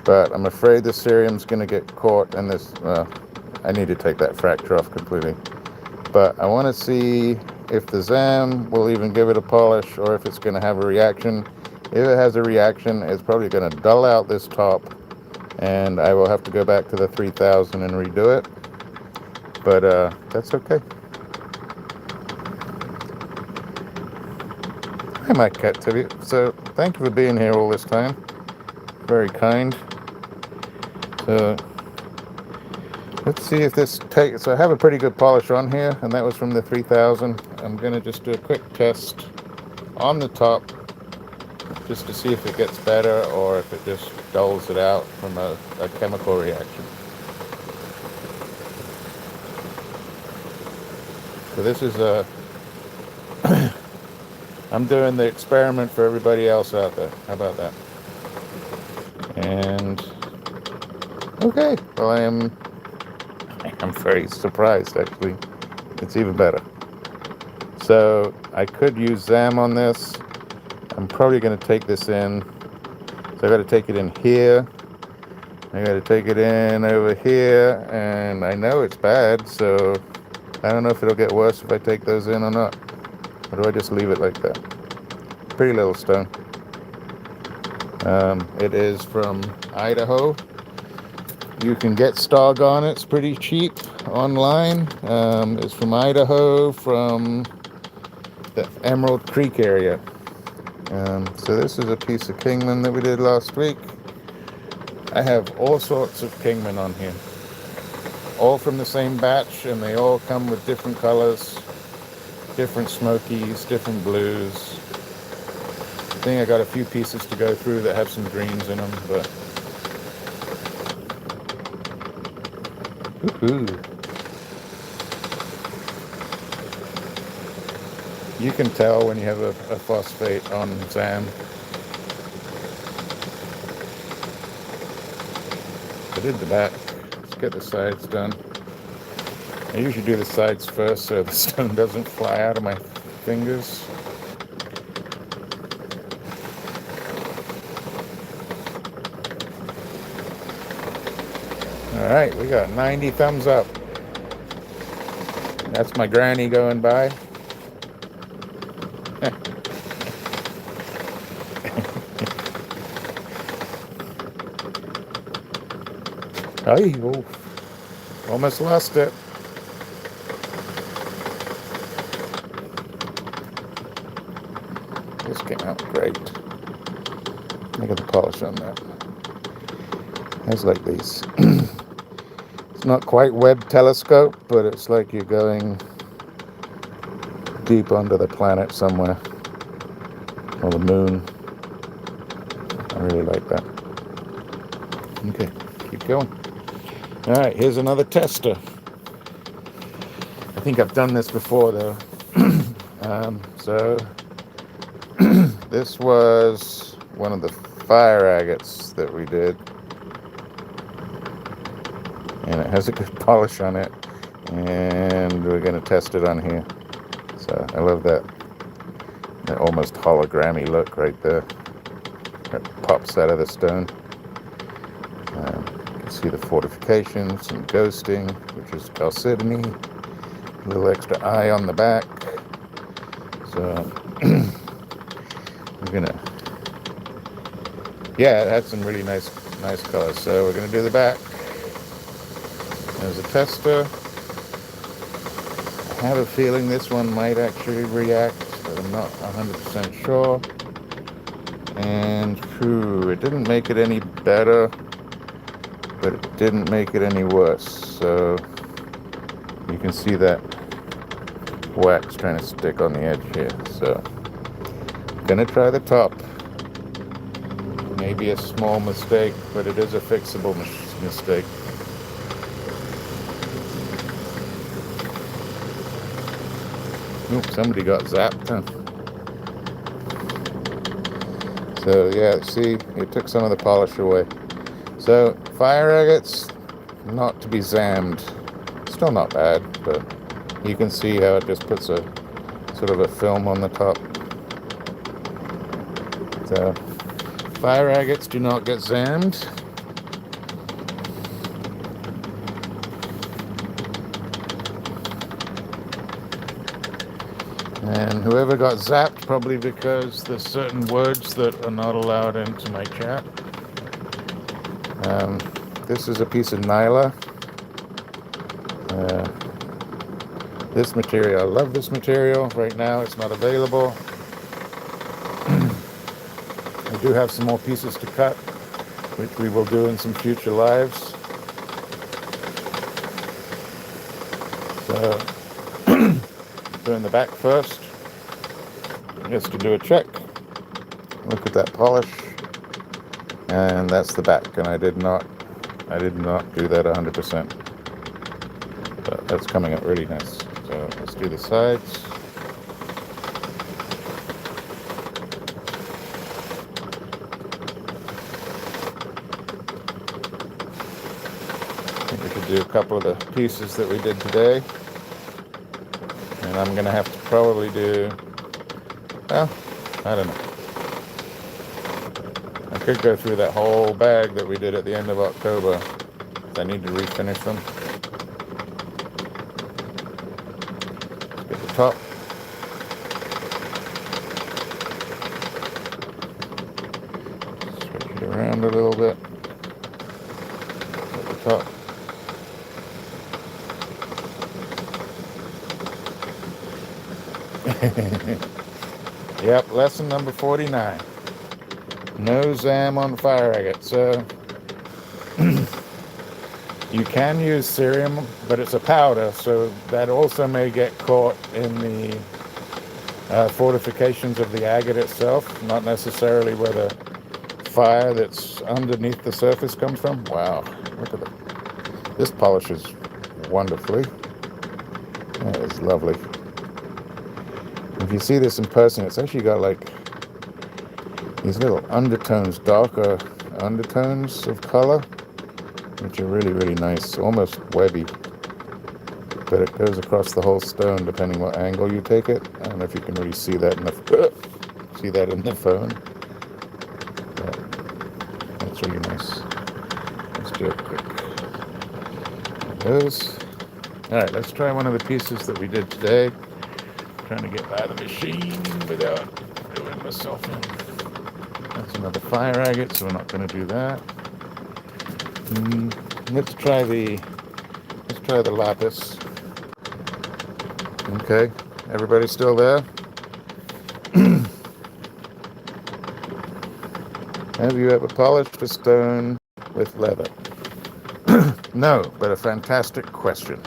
but I'm afraid the cerium's going to get caught in this. I need to take that fracture off completely. But I want to see if the ZAM will even give it a polish, or if it's going to have a reaction. If it has a reaction, it's probably going to dull out this top, and I will have to go back to the 3000 and redo it. But that's okay. Hi, my cat Tibby. So thank you for being here all this time. Very kind. So let's see if this takes. So I have a pretty good polish on here, and that was from the 3000. I'm going to just do a quick test on the top, just to see if it gets better or if it just dulls it out from a chemical reaction. So this is a I'm doing the experiment for everybody else out there. How about that? And okay, well, I'm very surprised, actually. It's even better. So I could use ZAM on this. I'm probably going to take this in. So I got to take it in here. I got to take it in over here, and I know it's bad, so I don't know if it'll get worse if I take those in or not. Or do I just leave it like that? Pretty little stone. It is from Idaho. You can get star garnets pretty cheap online. It's from Idaho, from the Emerald Creek area. So this is a piece of Kingman that we did last week. I have all sorts of Kingman on here. All from the same batch, and they all come with different colors, different smokies, different blues. I think I got a few pieces to go through that have some greens in them, but you can tell when you have a phosphate on ZAM. I did the back. Let's get the sides done. I usually do the sides first so the stone doesn't fly out of my fingers. Alright, we got 90 thumbs up. That's my granny going by. Oh, almost lost it. This came out great. Look at the polish on that. It's like these. It's not quite Webb telescope, but it's like you're going deep under the planet somewhere, or the moon. I really like that. Okay, keep going. All right, here's another tester. I think I've done this before, though. So this was one of the fire agates that we did, and it has a good polish on it, and we're going to test it on here. So I love that almost hologrammy look right there. It pops out of the stone. You can see the fortifications, some ghosting, which is chalcedony, a little extra eye on the back. So Yeah, it had some really nice colors. So we're gonna do the back. There's a tester. I have a feeling this one might actually react, but I'm not 100% sure. And it didn't make it any better, but it didn't make it any worse. So you can see that wax trying to stick on the edge here. So gonna try the top. Maybe a small mistake, but it is a fixable mistake. Oops, somebody got zapped, huh? So yeah, see, it took some of the polish away. So fire agates, not to be zammed. Still not bad, but you can see how it just puts a sort of a film on the top. So fire agates do not get zammed. And whoever got zapped, probably because there's certain words that are not allowed into my chat. This is a piece of nyla. This material, I love this material. Right now it's not available. I do have some more pieces to cut, which we will do in some future lives. So, doing the back first, just to do a check. Look at that polish, and that's the back. And I did not do that 100%, but that's coming up really nice. So let's do the sides. I think we could do a couple of the pieces that we did today. And I'm going to have to probably do, well, I don't know. I could go through that whole bag that we did at the end of October. I need to refinish them. Let's get the top. Switch it around a little bit. Get the top. Yep, lesson number 49. No zam on fire agate. So you can use cerium, but it's a powder, so that also may get caught in the fortifications of the agate itself, not necessarily where the fire that's underneath the surface comes from. Wow, look at that. This polishes wonderfully. That is lovely. If you see this in person, it's actually got like these little undertones, darker undertones of color, which are really, really nice, almost webby. But it goes across the whole stone depending what angle you take it. I don't know if you can really see that in the phone. But that's really nice. Let's do it quick. Those. All right, let's try one of the pieces that we did today. Trying to get by the machine without doing myself in. That's another fire agate, so we're not going to do that. Let's try the lapis. Okay, everybody still there? Have you ever polished a stone with leather? No, but a fantastic question.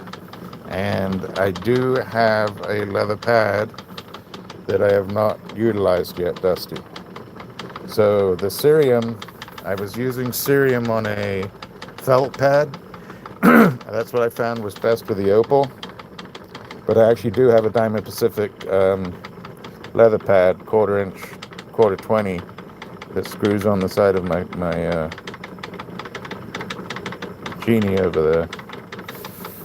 And I do have a leather pad that I have not utilized yet, Dusty. So the cerium, I was using cerium on a felt pad. That's what I found was best with the opal. But I actually do have a Diamond Pacific leather pad, 1/4 inch, 1/4 20, that screws on the side of my genie over there.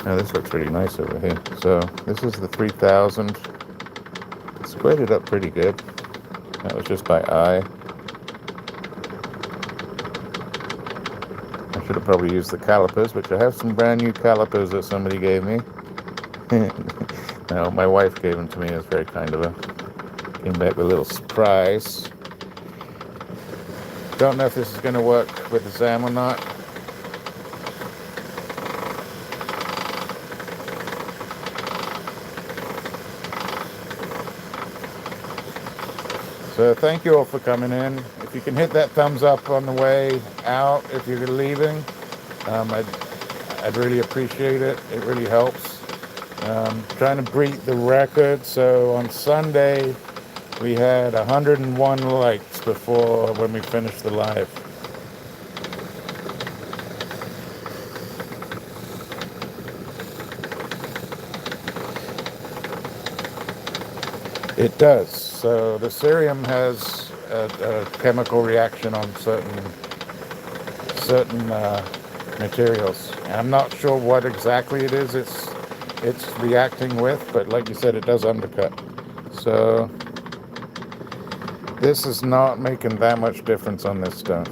Now this looks really nice over here. So this is the 3000. It's graded up pretty good. That was just by eye. I should have probably used the calipers, which I have some brand new calipers that somebody gave me. No, my wife gave them to me. It was very kind of her. Came back with a little surprise. Don't know if this is going to work with the ZAM or not. So thank you all for coming in. If you can hit that thumbs up on the way out if you're leaving, I'd really appreciate it. It really helps. Trying to beat the record. So on Sunday, we had 101 likes before when we finished the live. It does. So the cerium has a chemical reaction on certain materials. I'm not sure what exactly it is it's reacting with, but like you said, it does undercut. So this is not making that much difference on this stone.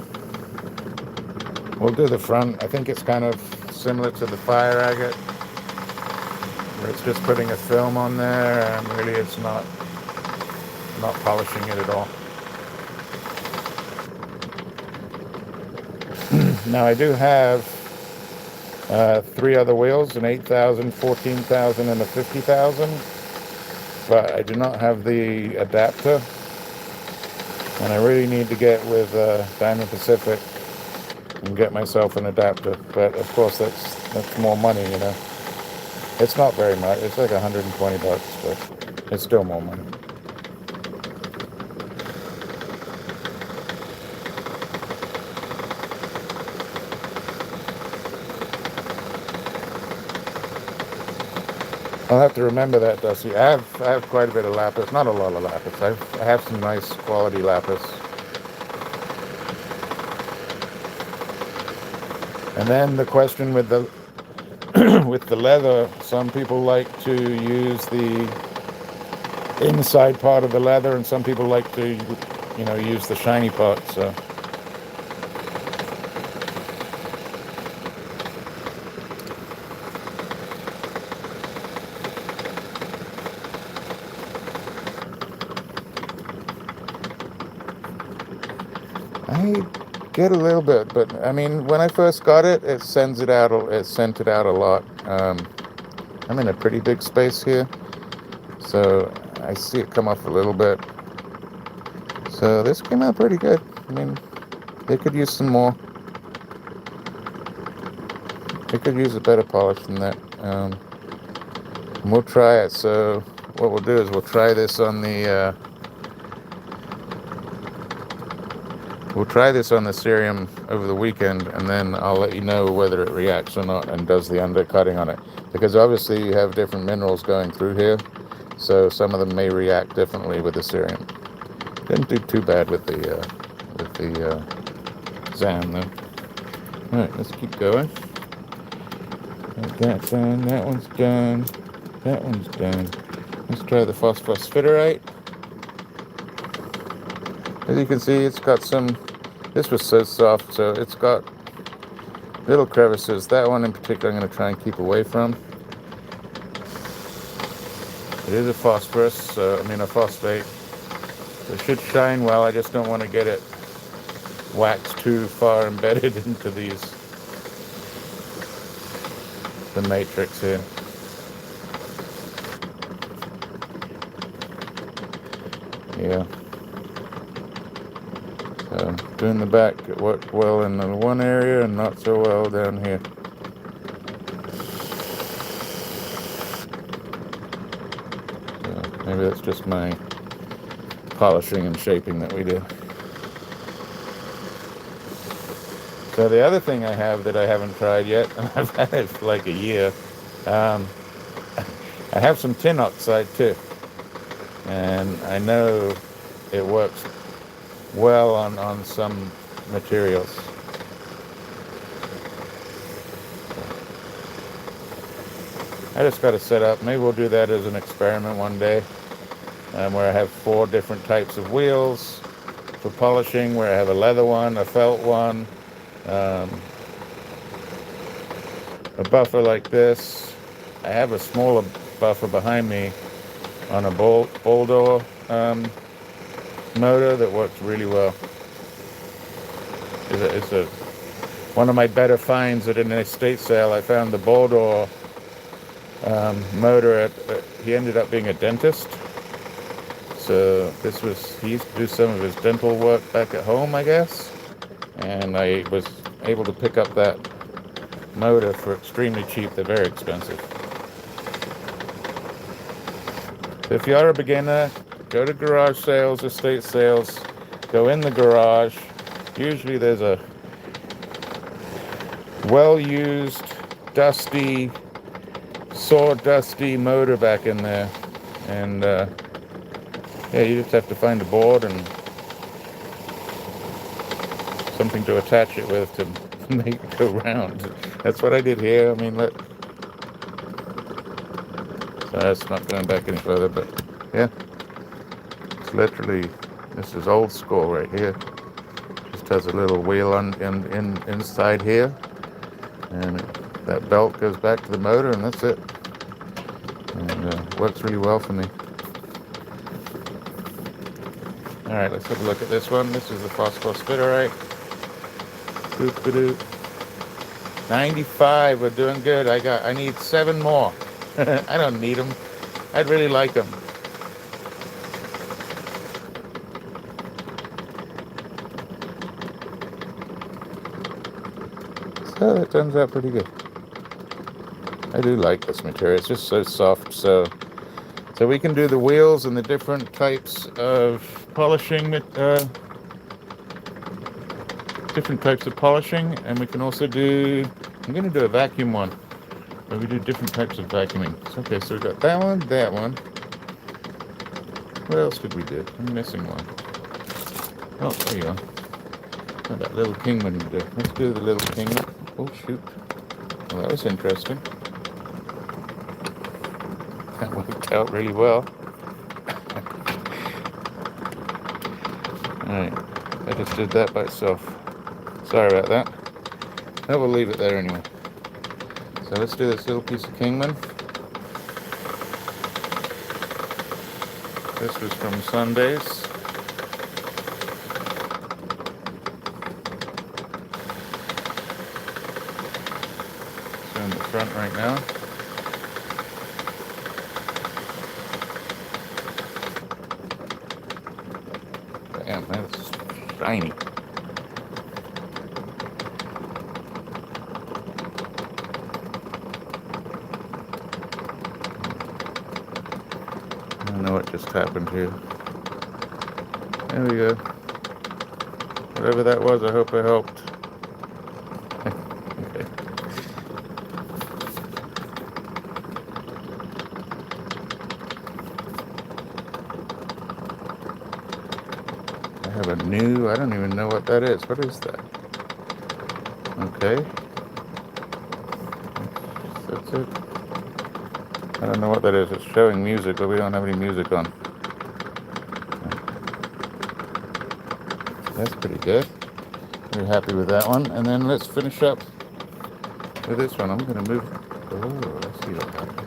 We'll do the front. I think it's kind of similar to the fire agate, where it's just putting a film on there, and really it's not polishing it at all. Now I do have 3 other wheels, an 8,000, 14,000, and a 50,000, but I do not have the adapter, and I really need to get with Diamond Pacific and get myself an adapter. But of course that's more money, you know. It's not very much. It's like $120, but it's still more money. I'll have to remember that, Dusty. I have quite a bit of lapis. Not a lot of lapis. I have some nice quality lapis. And then the question with the with the leather, some people like to use the inside part of the leather, and some people like to, you know, use the shiny part. So I get a little bit, but I mean, when I first got it, it sent it out a lot. I'm in a pretty big space here, so I see it come off a little bit. So this came out pretty good. I mean, they could use some more. They could use a better polish than that. And we'll try it. So what we'll do is we'll try this on the cerium over the weekend, and then I'll let you know whether it reacts or not and does the undercutting on it. Because obviously you have different minerals going through here, so some of them may react differently with the cerium. Didn't do too bad with the ZAM though. All right, let's keep going. That's done. That one's done. That one's done. Let's try the Phosphosiderite. As you can see, it's got some. This was so soft, so it's got little crevices. That one in particular I'm going to try and keep away from. It is a phosphorus, a phosphate. So it should shine well. I just don't want to get it waxed too far embedded into the matrix here. Yeah. So doing the back, it worked well in the one area and not so well down here. So maybe that's just my polishing and shaping that we do. So the other thing I have that I haven't tried yet, and I've had it for like a year, I have some tin oxide too. And I know it works well on some materials. I just got to set up. Maybe we'll do that as an experiment one day, where I have 4 different types of wheels for polishing, where I have a leather one, a felt one, a buffer like this. I have a smaller buffer behind me on a Boldor motor that works really well. It's one of my better finds at an estate sale. I found the ball door motor he ended up being a dentist. So he used to do some of his dental work back at home, I guess. And I was able to pick up that motor for extremely cheap. They're very expensive. So if you are a beginner, go to garage sales, estate sales, go in the garage. Usually there's a well-used, dusty, sawdusty motor back in there. And yeah, you just have to find a board and something to attach it with to make it go round. That's what I did here. I mean, so that's not going back any further, but yeah, it's literally, this is old school right here. Just has a little wheel inside here, and that belt goes back to the motor, and that's it. And works really well for me. All right, let's have a look at this one. This is the Phosphosiderite. 95, we're doing good. I need 7 more. I don't need them. I'd really like them. So that turns out pretty good. I do like this material. It's just so soft. So we can do the wheels and the different types of polishing, and we can also do, I'm going to do a vacuum one, where we do different types of vacuuming. Okay, so we got that one. What else did we do? I'm missing one. Oh, there you go. Oh, that little Kingman we did. Let's do the little Kingman. Oh, shoot. Well, that was interesting. That worked out really well. Alright, I just did that by itself. Sorry about that. No, we'll leave it there anyway. So let's do this little piece of Kingman. This was from Sundays. It's in the front right now. Damn, that's shiny. I don't know what just happened here. There we go. Whatever that was, I hope it helped. Okay. I have a new, I don't even know what that is. What is that? Okay. That's it. I don't know what that is. It's showing music, but we don't have any music on. That's pretty good. Very happy with that one. And then let's finish up with this one. I'm going to move. Oh, let's see what happened.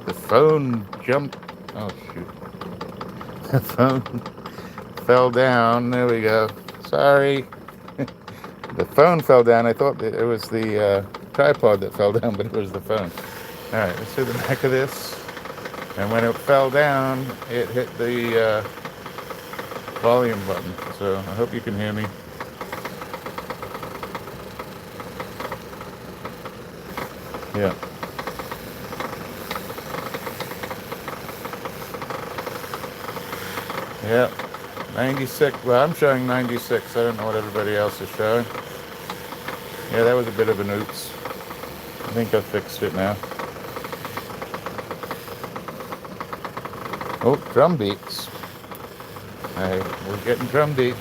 The phone jumped. Oh, shoot. The phone fell down. There we go. Sorry. The phone fell down. I thought that it was the tripod that fell down, but it was the phone. All right, let's do the back of this. And when it fell down, it hit the volume button. So I hope you can hear me. Yeah. Yeah. 96. Well, I'm showing 96. I don't know what everybody else is showing. Yeah, that was a bit of an oops. I think I fixed it now. Oh, drum beats. We're getting drum beats.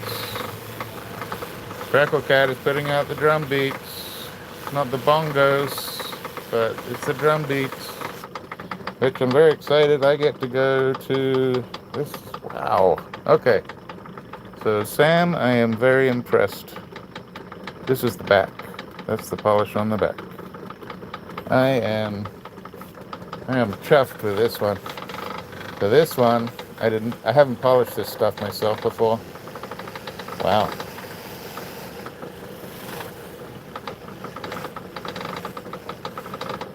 Crackle Cat is putting out the drum beats. Not the bongos, but it's the drum beats. Which I'm very excited. I get to go to this. Wow. Okay. So Sam, I am very impressed. This is the back. That's the polish on the back. I am I am chuffed with this one. For this one, I haven't polished this stuff myself before. Wow.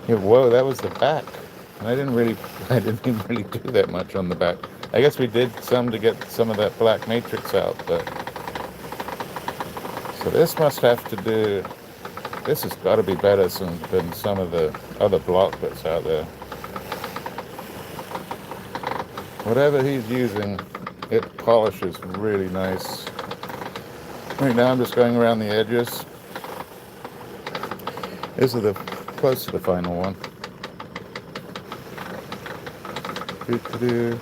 Yeah, whoa, that was the back. And I didn't even really do that much on the back. I guess we did some to get some of that black matrix out, but so this must have to do, this has got to be better than some of the other block that's out there. Whatever he's using, it polishes really nice. Right now I'm just going around the edges. This is close to the final one. Doo-doo-doo.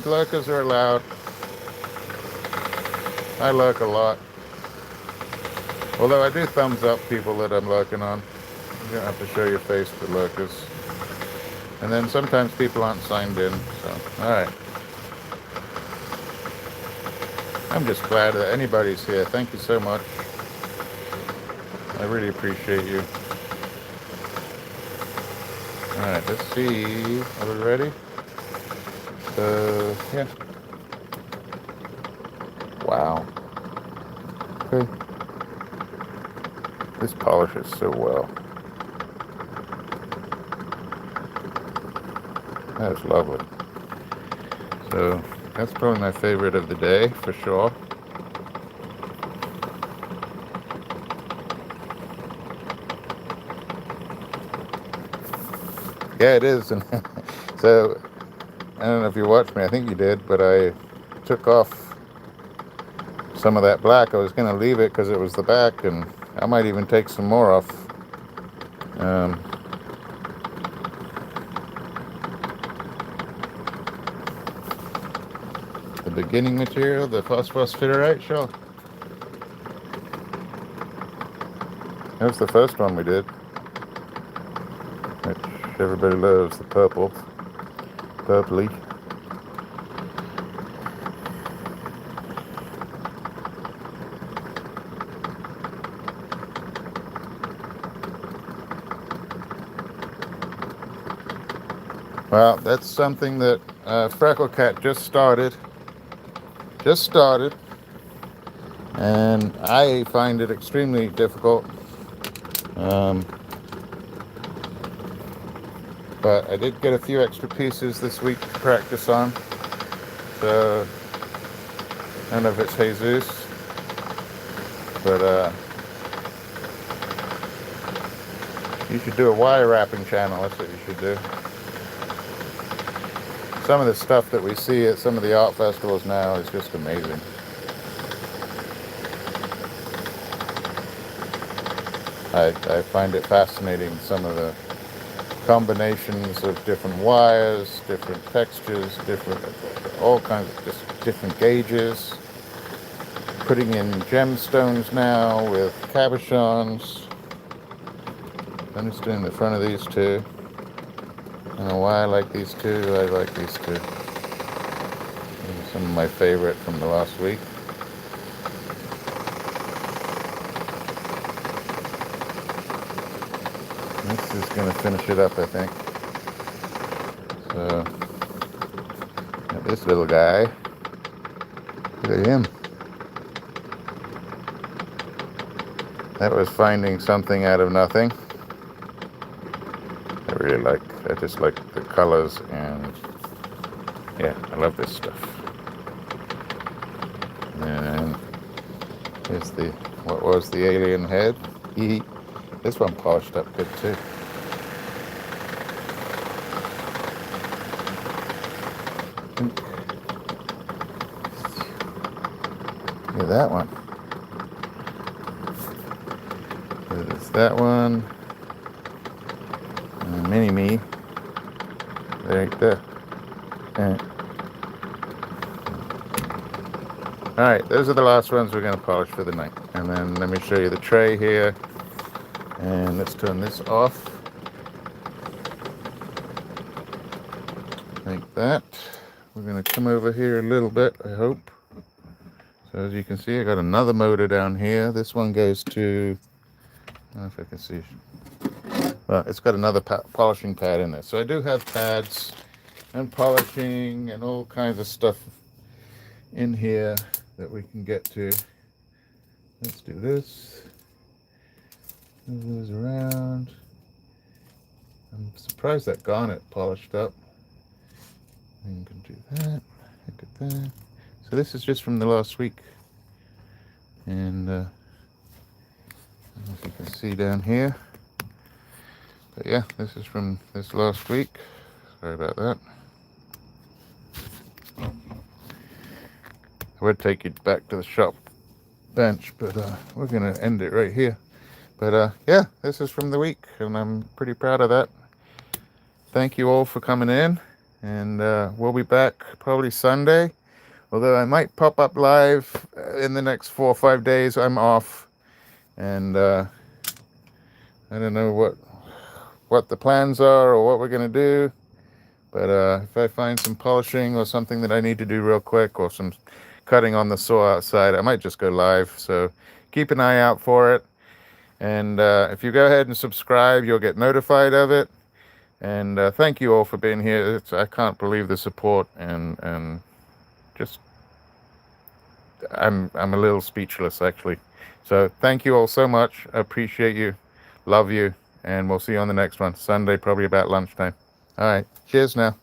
Lurkers are allowed. I lurk a lot. Although I do thumbs up people that I'm lurking on. You don't have to show your face to lurkers. And then sometimes people aren't signed in, so, alright. I'm just glad that anybody's here. Thank you so much. I really appreciate you. Alright, let's see. Are we ready? Yeah. Wow. Okay. This polishes so well. That is lovely. So, that's probably my favorite of the day, for sure. Yeah, it is. And so, I don't know if you watched me, I think you did, but I took off some of that black. I was going to leave it because it was the back, and I might even take some more off. The beginning material, the Phosphosiderite, sure. That was the first one we did, which everybody loves, the purpley. Well, that's something that Freckle Cat just started, and I find it extremely difficult. But I did get a few extra pieces this week to practice on. So, I don't know if it's Jesus, but you should do a wire wrapping channel. That's what you should do. Some of the stuff that we see at some of the art festivals now is just amazing. I find it fascinating, some of the combinations of different wires, different textures, all kinds of just different gauges. Putting in gemstones now with cabochons. I'm just doing the front of these two. I don't know why I like these two. I like these two. These are some of my favorite from the last week. This is going to finish it up, I think. So, got this little guy. Look at him. That was finding something out of nothing. I just like the colors, and yeah, I love this stuff. And here's what was the alien head. This one polished up good too. Look at that one. There's that one. And mini-me. Right there. Alright, those are the last ones we're going to polish for the night. And then let me show you the tray here. And let's turn this off. Like that. We're going to come over here a little bit, I hope. So as you can see, I got another motor down here. This one goes to, I don't know if I can see. Well, it's got another polishing pad in it. So I do have pads and polishing and all kinds of stuff in here that we can get to. Let's do this. Move those around. I'm surprised that Garnet polished up. You can do that. Look at that. So this is just from the last week. And I don't know if you can see down here. But yeah, this is from this last week. Sorry about that. I would take it back to the shop bench, but we're going to end it right here. But yeah, this is from the week, and I'm pretty proud of that. Thank you all for coming in, and we'll be back probably Sunday. Although I might pop up live in the next 4 or 5 days. I'm off, and I don't know what the plans are or what we're going to do. But if I find some polishing or something that I need to do real quick, or some cutting on the saw outside, I might just go live. So keep an eye out for it. And if you go ahead and subscribe, you'll get notified of it. And thank you all for being here. I can't believe the support, and just I'm a little speechless, actually. So thank you all so much. I appreciate you. Love you. And we'll see you on the next one. Sunday, probably about lunchtime. All right. Cheers now.